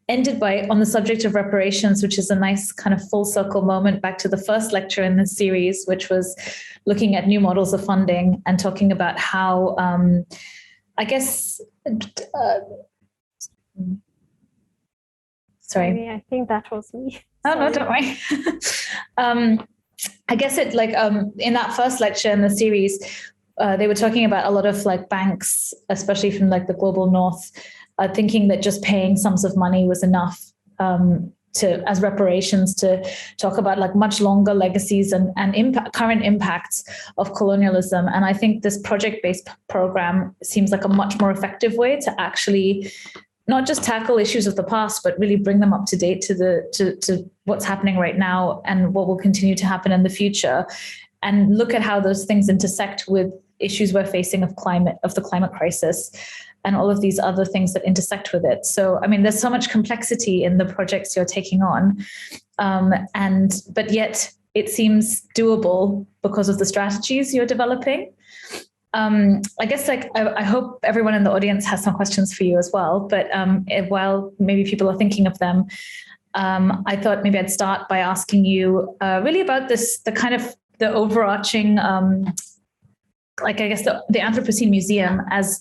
ended on the subject of reparations, which is a nice kind of full circle moment back to the first lecture in this series, which was looking at new models of funding and talking about how, I guess, sorry. I think that was me. Oh, no, don't worry. I guess it in that first lecture in the series, they were talking about a lot of like banks, especially from like the global north, thinking that just paying sums of money was enough as reparations, to talk about like much longer legacies and current impacts of colonialism. And I think this project-based program seems like a much more effective way to actually not just tackle issues of the past, but really bring them up to date to what's happening right now and what will continue to happen in the future, and look at how those things intersect with issues we're facing of the climate crisis and all of these other things that intersect with it. So, I mean, there's so much complexity in the projects you're taking on, but yet it seems doable because of the strategies you're developing. I guess I hope everyone in the audience has some questions for you as well, but while maybe people are thinking of them, I thought maybe I'd start by asking you really about the overarching, I guess the Anthropocene Museum as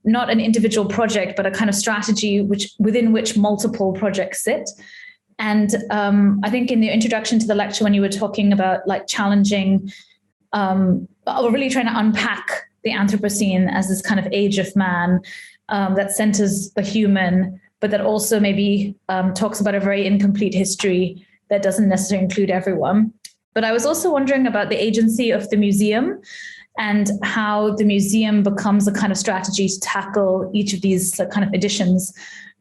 not an individual project, but a kind of strategy within which multiple projects sit. And I think in the introduction to the lecture, when you were talking about like challenging, or really trying to unpack the Anthropocene as this kind of age of man that centers the human, but that also maybe talks about a very incomplete history that doesn't necessarily include everyone. But I was also wondering about the agency of the museum and how the museum becomes a kind of strategy to tackle each of these kind of editions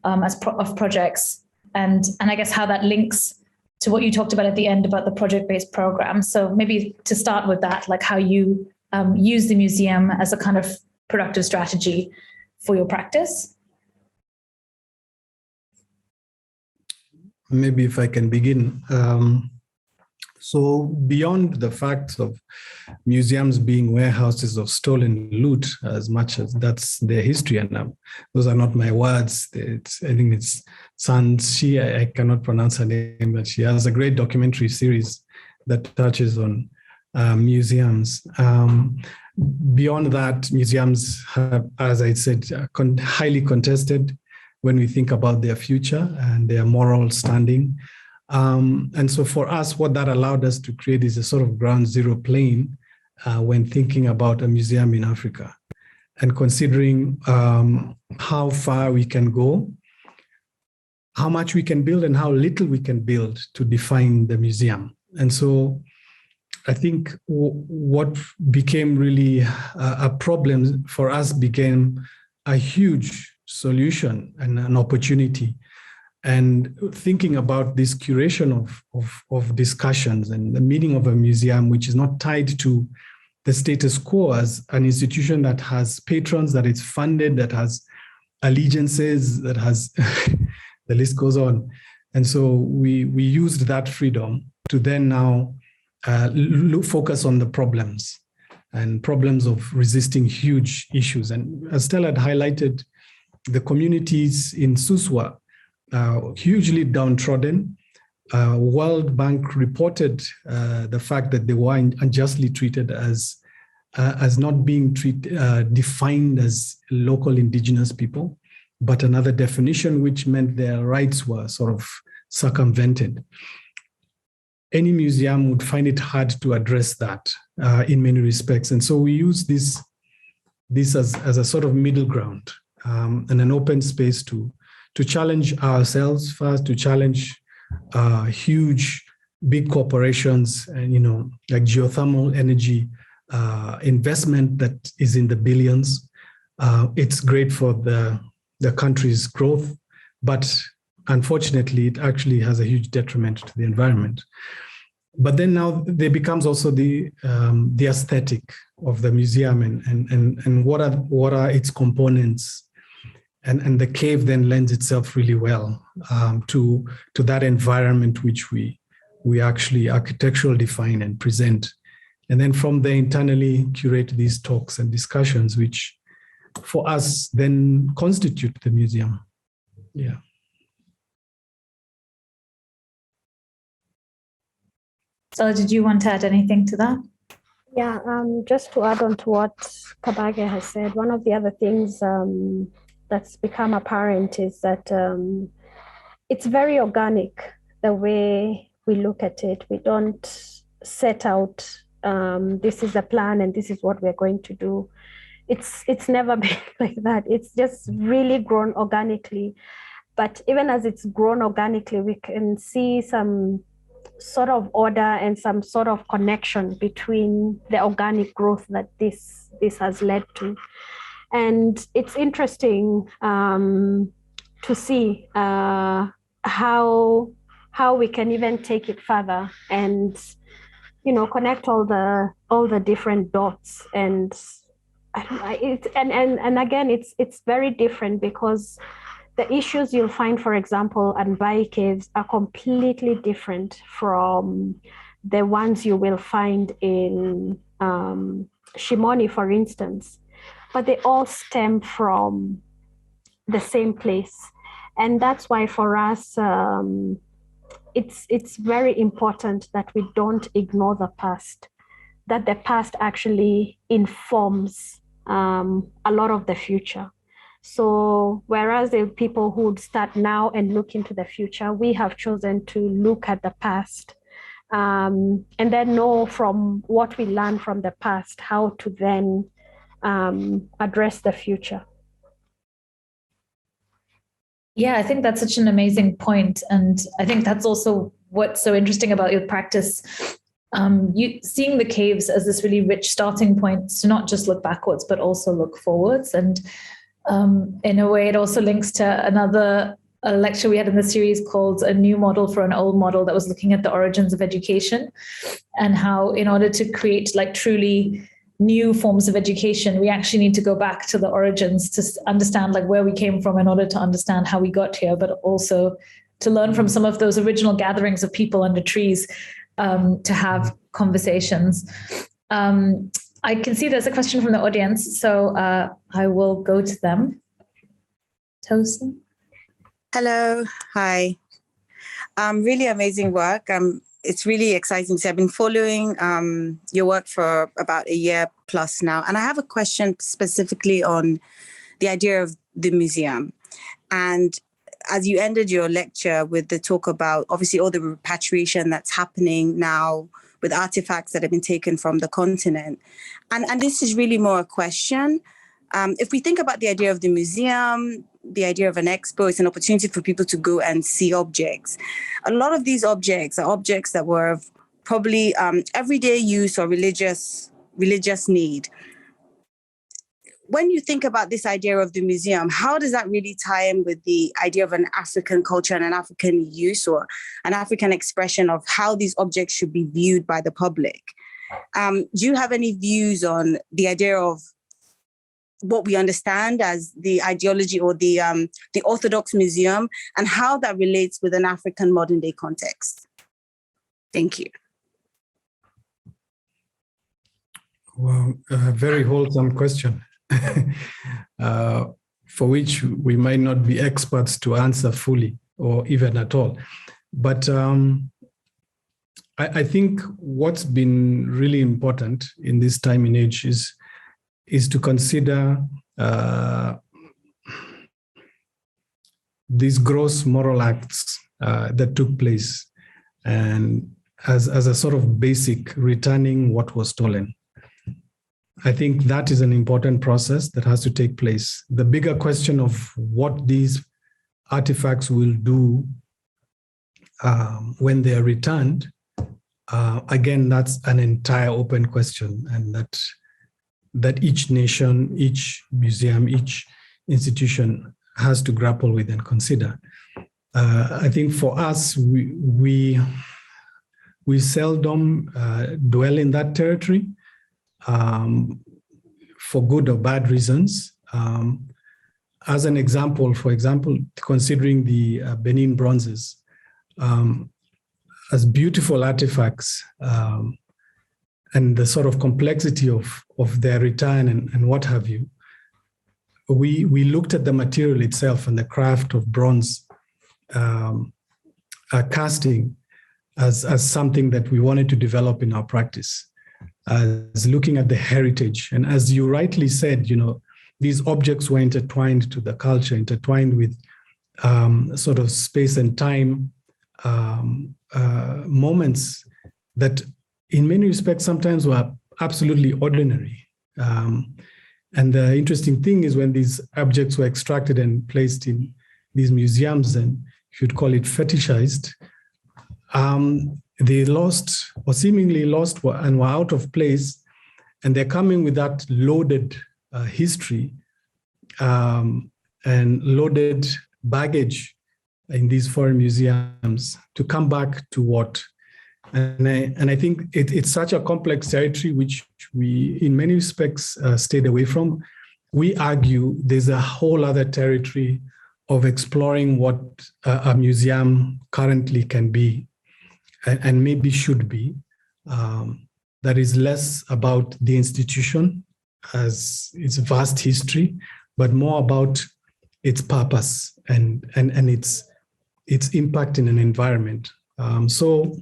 of projects, and I guess how that links to what you talked about at the end about the project-based program. So maybe to start with that, like how you use the museum as a kind of productive strategy for your practice. Maybe if I can begin. So beyond the facts of museums being warehouses of stolen loot, as much as that's their history, and those are not my words. I think it's She, I cannot pronounce her name, but she has a great documentary series that touches on museums. Beyond that, museums have, as I said, highly contested when we think about their future and their moral standing. And so for us, what that allowed us to create is a sort of ground zero plane when thinking about a museum in Africa and considering how far we can go, how much we can build and how little we can build to define the museum. And so I think what became really a problem for us became a huge solution and an opportunity. And thinking about this curation of discussions and the meaning of a museum, which is not tied to the status quo as an institution that has patrons, that is funded, that has allegiances, that has, the list goes on. And so we used that freedom to then now focus on the problems and problems of resisting huge issues. And as Stella had highlighted, the communities in Suswa, hugely downtrodden. World Bank reported the fact that they were unjustly treated as not being defined as local indigenous people, but another definition which meant their rights were sort of circumvented. Any museum would find it hard to address that in many respects. And so we use this as a sort of middle ground and an open space to challenge ourselves first, to challenge huge, big corporations, and like geothermal energy investment that is in the billions. It's great for the country's growth, but unfortunately, it actually has a huge detriment to the environment. But then now there becomes also the aesthetic of the museum and what are its components. And the cave then lends itself really well to that environment which we actually architecturally define and present. And then from there internally curate these talks and discussions, which for us then constitute the museum. Yeah. So did you want to add anything to that? Yeah, just to add on to what Kabage has said, one of the other things that's become apparent is that it's very organic, the way we look at it. We don't set out, this is a plan and this is what we're going to do. It's never been like that. It's just really grown organically. But even as it's grown organically, we can see some sort of order and some sort of connection between the organic growth that this has led to. And it's interesting to see how we can even take it further and connect all the different dots. And again, it's very different because the issues you'll find, for example, at Mbai Caves are completely different from the ones you will find in Shimoni, for instance. But they all stem from the same place. And that's why for us, it's very important that we don't ignore the past, that the past actually informs a lot of the future. So whereas the people who would start now and look into the future, we have chosen to look at the past and then know from what we learn from the past, how to then address the future. Yeah, I think that's such an amazing point. And I think that's also what's so interesting about your practice seeing the caves as this really rich starting point to not just look backwards, but also look forwards. And in a way, it also links to a lecture we had in the series called A New Model for an Old Model, that was looking at the origins of education and how, in order to create like truly new forms of education, we actually need to go back to the origins to understand like where we came from in order to understand how we got here, but also to learn from some of those original gatherings of people under trees, to have conversations. I can see there's a question from the audience, so I will go to them. Tosin? Hello, hi. Really amazing work. It's really exciting. So I've been following your work for about a year plus now. And I have a question specifically on the idea of the museum. And as you ended your lecture with the talk about obviously all the repatriation that's happening now with artifacts that have been taken from the continent. And this is really more a question. If we think about the idea of the museum, the idea of an expo, it's an opportunity for people to go and see objects. A lot of these objects are objects that were of probably everyday use or religious need. When you think about this idea of the museum, how does that really tie in with the idea of an African culture and an African use or an African expression of how these objects should be viewed by the public? Do you have any views on the idea of what we understand as the ideology or the Orthodox museum and how that relates with an African modern day context? Thank you. Well, a very wholesome question, for which we might not be experts to answer fully or even at all. But I think what's been really important in this time and age is to consider these gross moral acts that took place, and as a sort of basic returning what was stolen. I think that is an important process that has to take place. The bigger question of what these artifacts will do when they are returned, again, that's an entire open question, and that each nation, each museum, each institution has to grapple with and consider. I think for us, we seldom dwell in that territory for good or bad reasons. As an example, considering the Benin bronzes as beautiful artifacts, and the sort of complexity of their return and what have you, we looked at the material itself and the craft of bronze casting as something that we wanted to develop in our practice, as looking at the heritage. And as you rightly said, these objects were intertwined to the culture, intertwined with sort of space and time moments that in many respects sometimes were absolutely ordinary. And the interesting thing is when these objects were extracted and placed in these museums, and if you'd call it fetishized, they lost or seemingly lost and were out of place. And they're coming with that loaded history and loaded baggage in these foreign museums to come back to what? And I think it's such a complex territory which we, in many respects, stayed away from. We argue there's a whole other territory of exploring what a museum currently can be and maybe should be. That is less about the institution as its vast history, but more about its purpose and its impact in an environment. So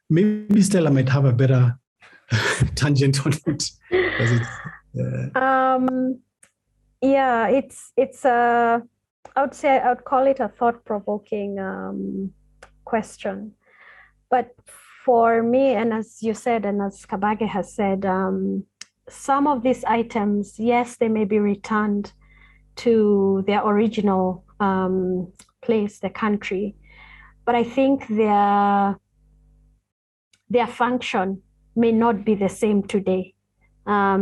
maybe Stella might have a better tangent on it. It's I would call it a thought-provoking question. But for me, and as you said, and as Kabage has said, some of these items, yes, they may be returned to their original place, the country, but I think their function may not be the same today.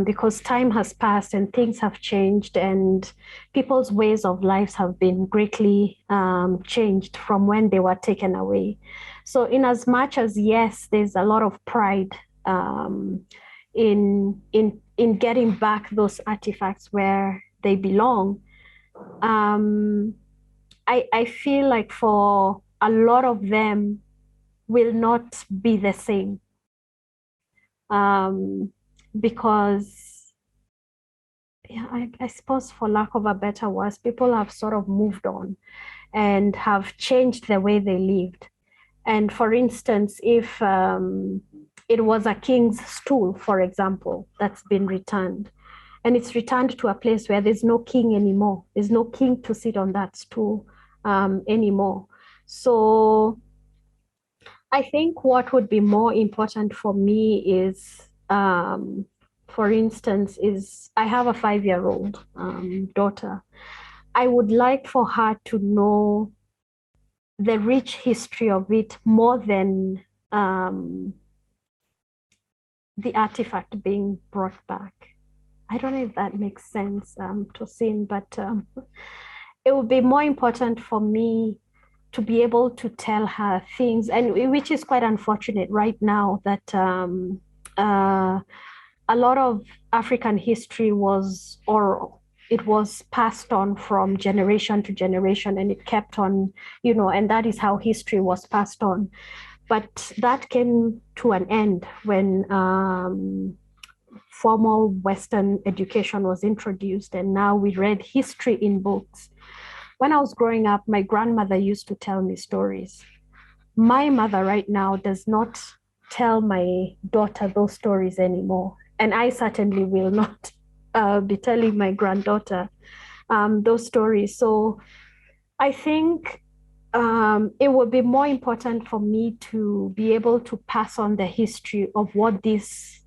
Because time has passed and things have changed, and people's ways of lives have been greatly changed from when they were taken away. So in as much as, yes, there's a lot of pride in getting back those artifacts where they belong, I feel like for a lot of them will not be the same. Because I suppose, for lack of a better word, people have sort of moved on and have changed the way they lived. And for instance, if it was a king's stool, for example, that's been returned, and it's returned to a place where there's no king anymore, there's no king to sit on that stool anymore. So I think what would be more important for me is, for instance, is I have a 5-year-old daughter. I would like for her to know the rich history of it more than the artifact being brought back. I don't know if that makes sense, Tosin, but it would be more important for me to be able to tell her things, and which is quite unfortunate right now, that a lot of African history was oral. It was passed on from generation to generation, and it kept on, and that is how history was passed on. But that came to an end when formal Western education was introduced, and now we read history in books. When I was growing up, my grandmother used to tell me stories. My mother right now does not tell my daughter those stories anymore. And I certainly will not be telling my granddaughter those stories. So I think it would be more important for me to be able to pass on the history of what this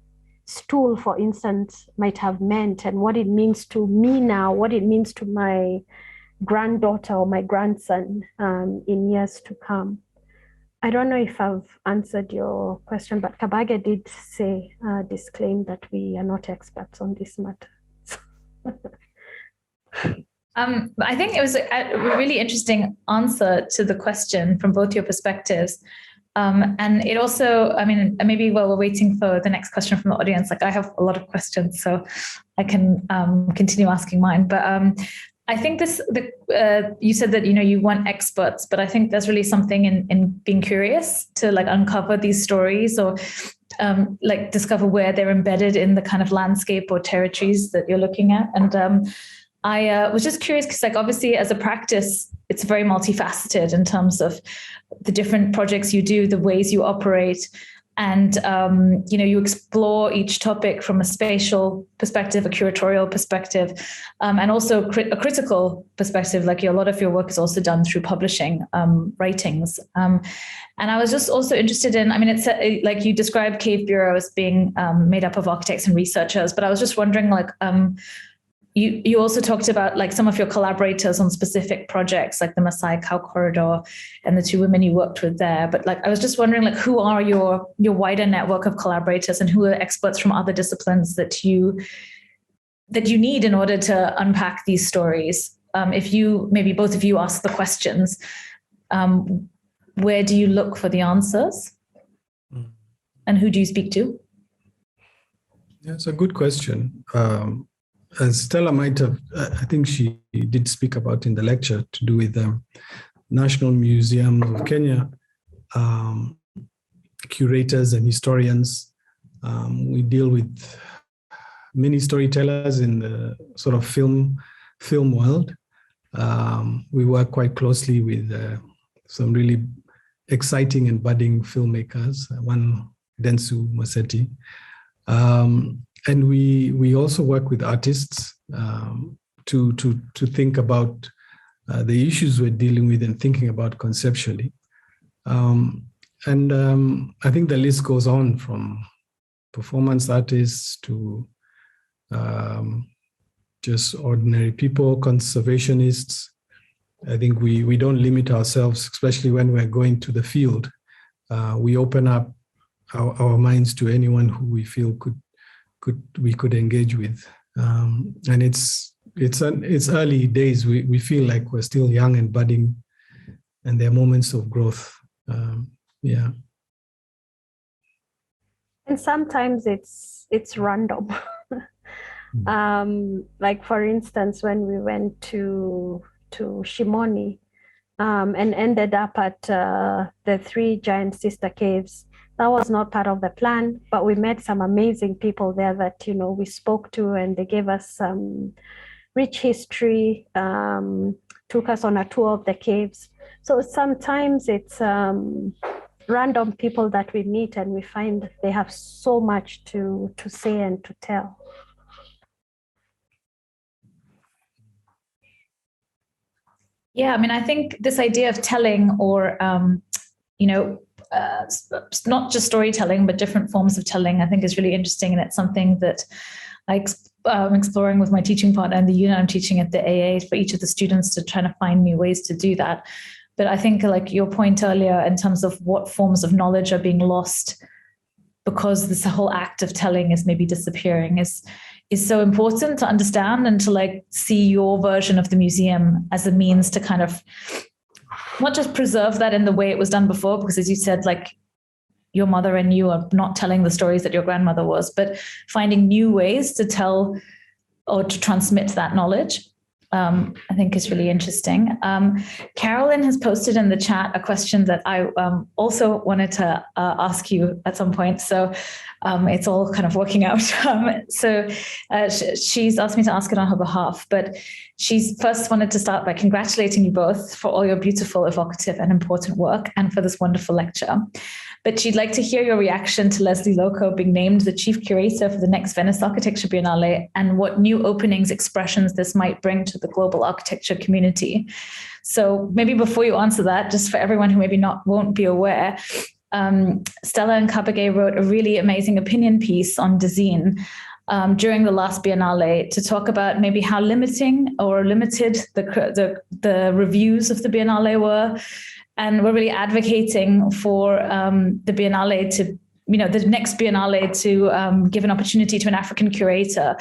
stool, for instance, might have meant, and what it means to me now, what it means to my granddaughter or my grandson in years to come. I don't know if I've answered your question, but Kabage did say, disclaim that we are not experts on this matter. I think it was a really interesting answer to the question from both your perspectives. And it also, maybe while we're waiting for the next question from the audience, like I have a lot of questions, so I can continue asking mine. But I think you said that, you want experts, but I think there's really something in being curious to like uncover these stories, or like discover where they're embedded in the kind of landscape or territories that you're looking at. And I was just curious because, like, obviously as a practice, it's very multifaceted in terms of the different projects you do, the ways you operate. And, you explore each topic from a spatial perspective, a curatorial perspective, and also a critical perspective. Like a lot of your work is also done through publishing writings. And I was just also interested in, it's like you described Cave Bureau as being made up of architects and researchers, but I was just wondering, like, you also talked about like some of your collaborators on specific projects, like the Maasai Cow Corridor and the 2 women you worked with there. But like, I was just wondering, like, who are your wider network of collaborators, and who are experts from other disciplines that you need in order to unpack these stories? If you, maybe both of you ask the questions, where do you look for the answers? And who do you speak to? Yeah, it's a good question. As Stella might have, I think she did speak about in the lecture, to do with the National Museum of Kenya, curators and historians. We deal with many storytellers in the sort of film world. We work quite closely with some really exciting and budding filmmakers, one Densu Maseti. And we also work with artists to think about the issues we're dealing with and thinking about conceptually. And I think the list goes on, from performance artists to just ordinary people, conservationists. I think we don't limit ourselves, especially when we're going to the field. We open up our minds to anyone who we feel we could engage with. And it's early days. We feel like we're still young and budding, and there are moments of growth. Yeah. And sometimes it's random. Like for instance, when we went to Shimoni and ended up at the 3 giant sister caves, that was not part of the plan, but we met some amazing people there that, you know, we spoke to, and they gave us some rich history, took us on a tour of the caves. So sometimes it's random people that we meet, and we find they have so much to say and to tell. Yeah, I mean, I think this idea of telling, or not just storytelling, but different forms of telling, I think is really interesting, and it's something that I'm exploring with my teaching partner in the unit I'm teaching at the AA for each of the students, to try to find new ways to do that. But I think, like your point earlier, in terms of what forms of knowledge are being lost because this whole act of telling is maybe disappearing, is so important to understand, and to like see your version of the museum as a means to kind of not just preserve that in the way it was done before, because as you said, like your mother and you are not telling the stories that your grandmother was, but finding new ways to tell or to transmit that knowledge. I think is really interesting. Carolyn has posted in the chat a question that I also wanted to ask you at some point. So it's all kind of working out. She's asked me to ask it on her behalf, but she's first wanted to start by congratulating you both for all your beautiful, evocative, and important work, and for this wonderful lecture. But she'd like to hear your reaction to Leslie Loco being named the chief curator for the next Venice Architecture Biennale, and what new openings, expressions this might bring to the global architecture community. So maybe before you answer that, just for everyone who maybe won't be aware, Stella and Kabage wrote a really amazing opinion piece on Dezeen during the last Biennale to talk about maybe how limiting or limited the reviews of the Biennale were. And we're really advocating for the Biennale to, the next Biennale to give an opportunity to an African curator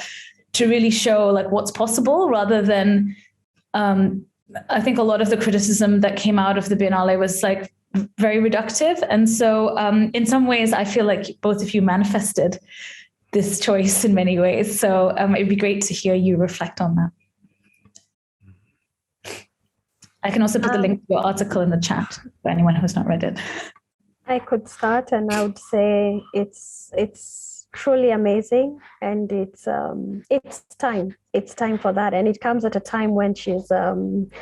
to really show like what's possible, rather than, I think a lot of the criticism that came out of the Biennale was like very reductive. And so in some ways, I feel like both of you manifested this choice in many ways. So it'd be great to hear you reflect on that. I can also put the link to your article in the chat for anyone who's not read it. I could start, and I would say it's truly amazing, and it's time. It's time for that, and it comes at a time when she's pioneering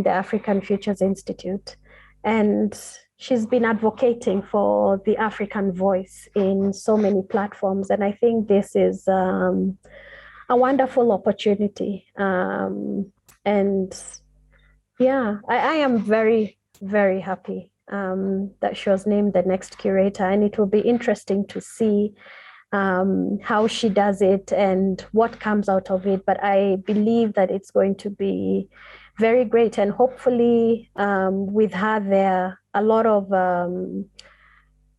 the African Futures Institute, and she's been advocating for the African voice in so many platforms, and I think this is a wonderful opportunity. And yeah, I am very, very happy that she was named the next curator, and it will be interesting to see how she does it and what comes out of it. But I believe that it's going to be very great, and hopefully with her there, a lot of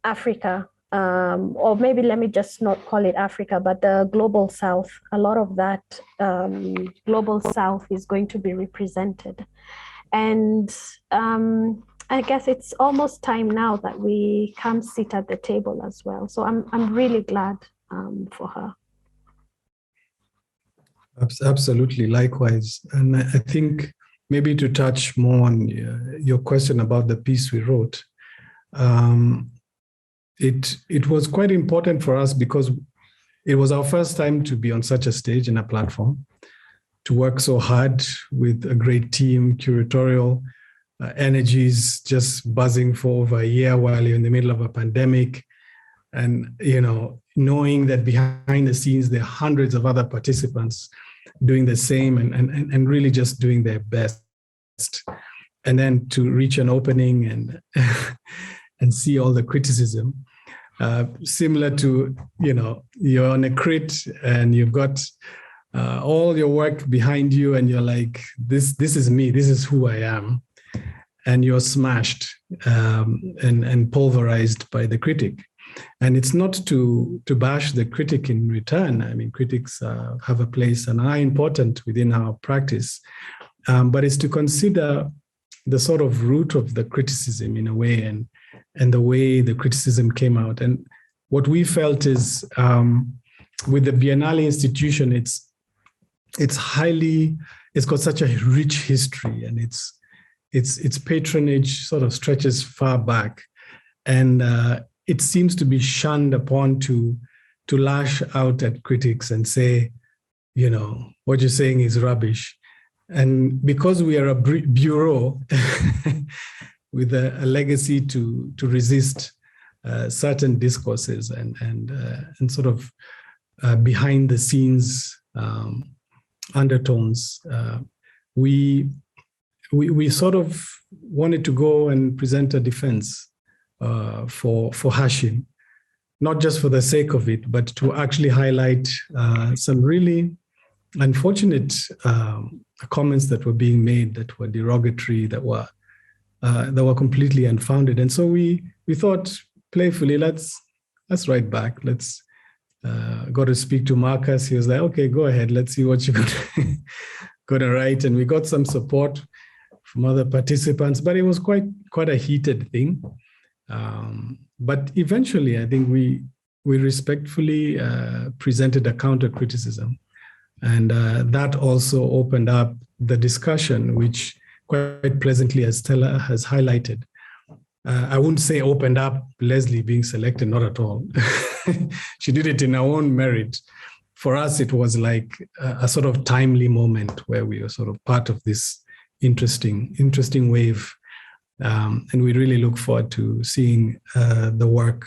Africa, or maybe let me just not call it Africa, but the global South, a lot of that global South is going to be represented. And I guess it's almost time now that we come sit at the table as well. So I'm really glad for her. Absolutely, likewise. And I think maybe to touch more on your question about the piece we wrote, it was quite important for us because it was our first time to be on such a stage and a platform, to work so hard with a great team, curatorial energies just buzzing for over a year while you're in the middle of a pandemic. And, knowing that behind the scenes, there are hundreds of other participants doing the same and really just doing their best. And then to reach an opening and see all the criticism, similar to, you're on a crit and you've got all your work behind you and you're like, this is me, this is who I am. and you're smashed and pulverized by the critic. And it's not to bash the critic in return. I mean, critics have a place and are important within our practice, but it's to consider the sort of root of the criticism in a way, and the way the criticism came out. And what we felt is with the Biennale institution, it's got such a rich history, and its patronage sort of stretches far back, and it seems to be shunned upon to lash out at critics and say, what you're saying is rubbish. And because we are a bureau with a legacy to resist certain discourses and sort of behind the scenes undertones, we sort of wanted to go and present a defense for Hashim, not just for the sake of it, but to actually highlight some really unfortunate comments that were being made, that were derogatory, that were completely unfounded. And so we thought playfully, let's write back. Let's got to speak to Marcus. He was like, okay, go ahead. Let's see what you're going to write. And we got some support from other participants, but it was quite a heated thing. But eventually, I think we respectfully presented a counter criticism. And that also opened up the discussion, which quite pleasantly, as Stella has highlighted, I wouldn't say opened up Leslie being selected, not at all. She did it in her own merit. For us, it was like a sort of timely moment where we were sort of part of this interesting wave. And we really look forward to seeing the work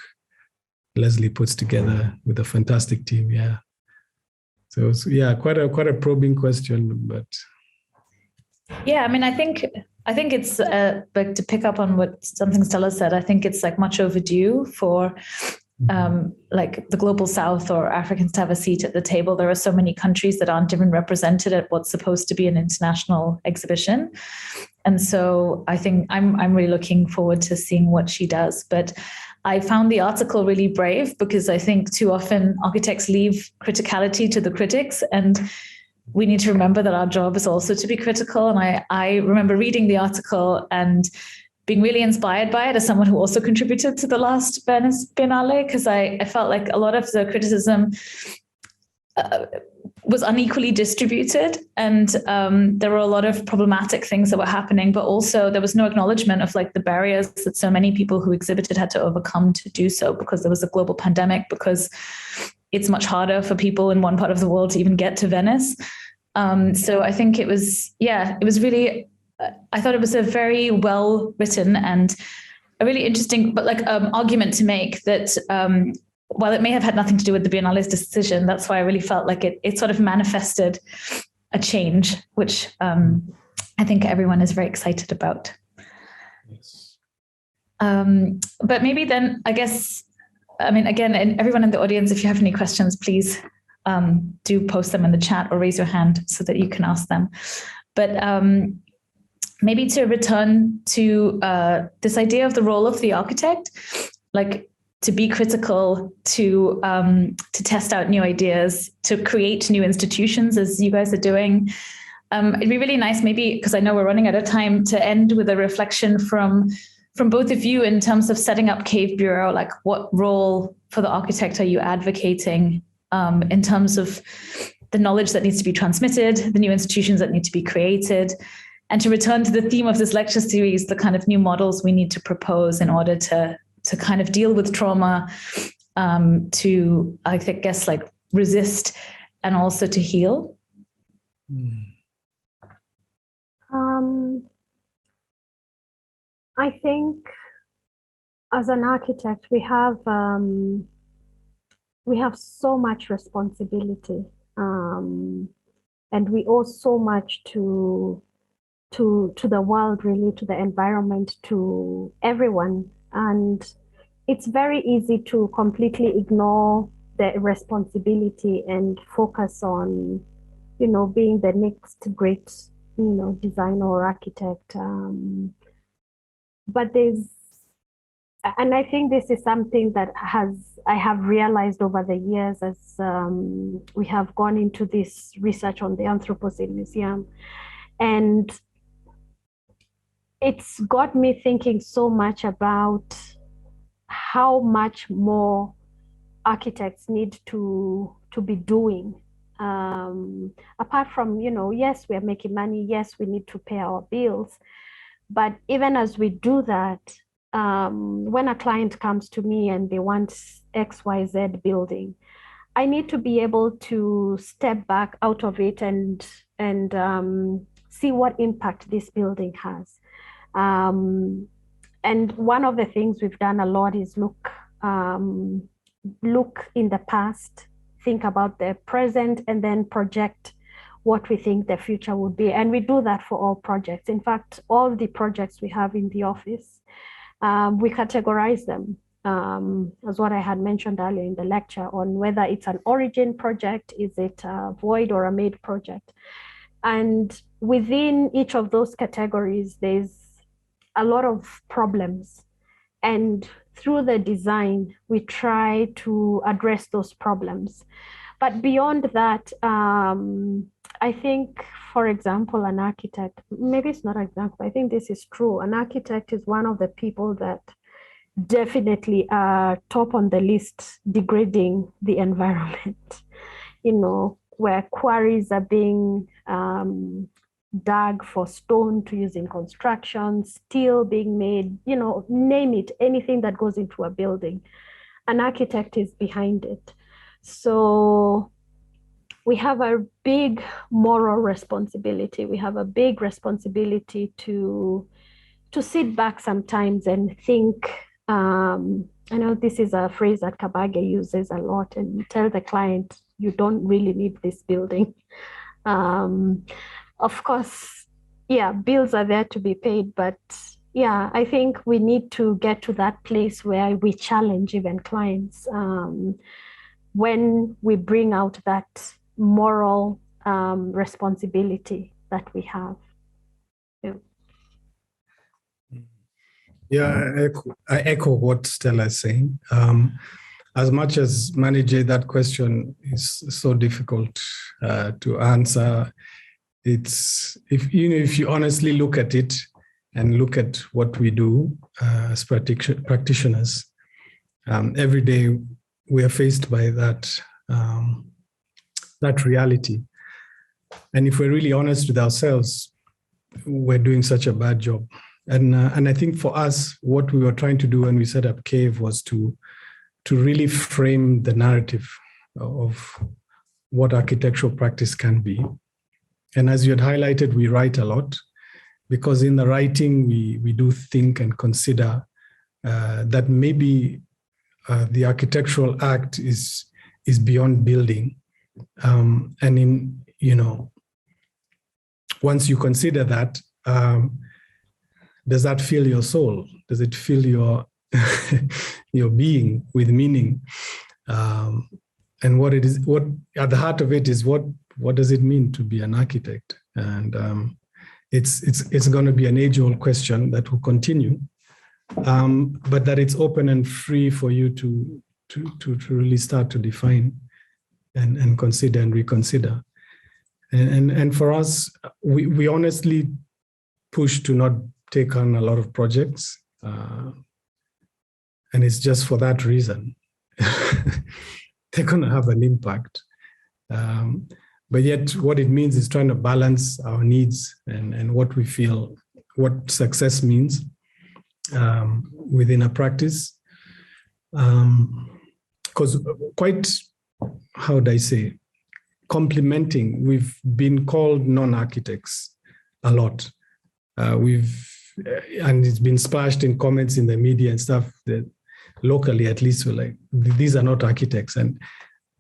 Leslie puts together with a fantastic team. Yeah. So it's, quite a probing question, but yeah, I mean, I think it's like, to pick up on something Stella said, I think it's like much overdue for like the global South or Africans to have a seat at the table. There are so many countries that aren't even represented at what's supposed to be an international exhibition. And so I think I'm really looking forward to seeing what she does. But I found the article really brave, because I think too often architects leave criticality to the critics, and we need to remember that our job is also to be critical. And I remember reading the article and being really inspired by it as someone who also contributed to the last Venice Biennale, because I felt like a lot of the criticism was unequally distributed, and there were a lot of problematic things that were happening, but also there was no acknowledgement of like the barriers that so many people who exhibited had to overcome to do so, because there was a global pandemic, because it's much harder for people in one part of the world to even get to Venice. So I think it was really, I thought it was a very well written and a really interesting, but like argument to make that while it may have had nothing to do with the Biennale's decision, that's why I really felt like it sort of manifested a change, which I think everyone is very excited about. yes. But maybe then, I guess, I mean, again, and everyone in the audience, if you have any questions, please do post them in the chat or raise your hand so that you can ask them. But maybe to return to this idea of the role of the architect, like to be critical, to test out new ideas, to create new institutions, as you guys are doing. It'd be really nice, maybe, because I know we're running out of time, to end with a reflection from both of you in terms of setting up Cave Bureau. Like, what role for the architect are you advocating in terms of the knowledge that needs to be transmitted, the new institutions that need to be created, and to return to the theme of this lecture series, the kind of new models we need to propose in order to kind of deal with trauma, to, I guess, like resist and also to heal? I think as an architect, we have so much responsibility, and we owe so much to the world, really, to the environment, to everyone. And it's very easy to completely ignore the responsibility and focus on, being the next great, designer or architect. but and I think this is something that I have realized over the years as we have gone into this research on the Anthropocene Museum. And it's got me thinking so much about how much more architects need to be doing. Apart from, yes, we are making money, yes, we need to pay our bills. But even as we do that, when a client comes to me and they want XYZ building, I need to be able to step back out of it and see what impact this building has. And one of the things we've done a lot is look in the past, think about the present, and then project what we think the future would be. And we do that for all projects. In fact, all the projects we have in the office, we categorize them, as what I had mentioned earlier in the lecture, on whether it's an origin project, is it a void or a made project. And within each of those categories, there's a lot of problems. And through the design, we try to address those problems. But beyond that, I think, for example, an architect, maybe it's not an example, I think this is true. An architect is one of the people that definitely are top on the list degrading the environment, where quarries are being dug for stone to use in construction, steel being made, name it, anything that goes into a building. An architect is behind it. So we have a big moral responsibility. We have a big responsibility to sit back sometimes and think. I know this is a phrase that Kabage uses a lot, and tell the client, you don't really need this building. Of course, bills are there to be paid, but I think we need to get to that place where we challenge even clients when we bring out that moral responsibility that we have. I echo what Stella is saying. As much as managing that question is so difficult to answer, it's if you honestly look at it and look at what we do as practitioners, every day we are faced by that reality. And if we're really honest with ourselves, we're doing such a bad job. And I think for us, what we were trying to do when we set up CAVE was to really frame the narrative of what architectural practice can be. And as you had highlighted, we write a lot, because in the writing, we do think and consider that maybe the architectural act is beyond building. And once you consider that, does that fill your soul? Does it fill your your being with meaning? And what at the heart of it is what does it mean to be an architect? And it's going to be an age-old question that will continue, but that it's open and free for you to really start to define and consider and reconsider. And for us, we honestly push to not take on a lot of projects, and it's just for that reason. They're going to have an impact. But yet what it means is trying to balance our needs and what we feel, what success means within a practice. Because quite, how would I say, complementing, we've been called non-architects a lot. And it's been splashed in comments in the media and stuff that locally, at least, we're like, these are not architects. And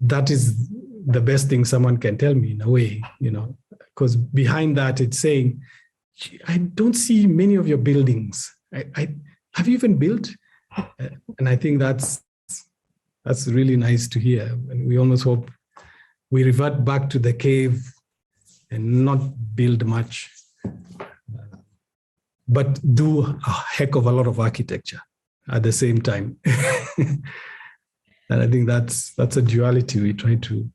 that is the best thing someone can tell me in a way, because behind that, it's saying, I don't see many of your buildings. Have you even built? And I think that's really nice to hear. And we almost hope we revert back to the cave and not build much. but do a heck of a lot of architecture at the same time. And I think that's a duality we try to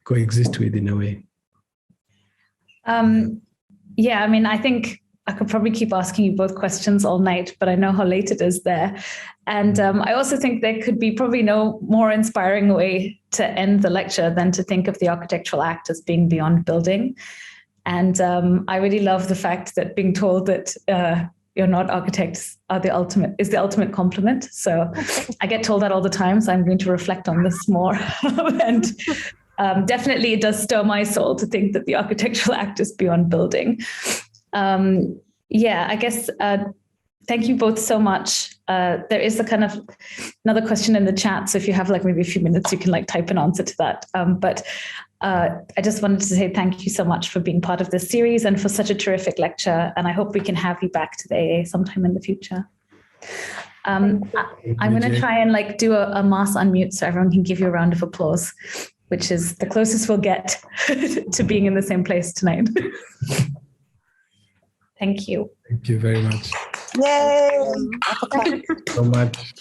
coexist with in a way. Yeah, I mean, I think I could probably keep asking you both questions all night, but I know how late it is there. And I also think there could be probably no more inspiring way to end the lecture than to think of the architectural act as being beyond building. And I really love the fact that being told that you're not architects is the ultimate compliment. So I get told that all the time, so I'm going to reflect on this more. And definitely it does stir my soul to think that the architectural act is beyond building. Yeah, I guess, thank you both so much. There is a kind of another question in the chat. So if you have like maybe a few minutes, you can like type an answer to that. But I just wanted to say thank you so much for being part of this series and for such a terrific lecture. And I hope we can have you back to the AA sometime in the future. I'm going to try and like do a mass unmute so everyone can give you a round of applause, which is the closest we'll get to being in the same place tonight. Thank you. Thank you very much. Yay! So much.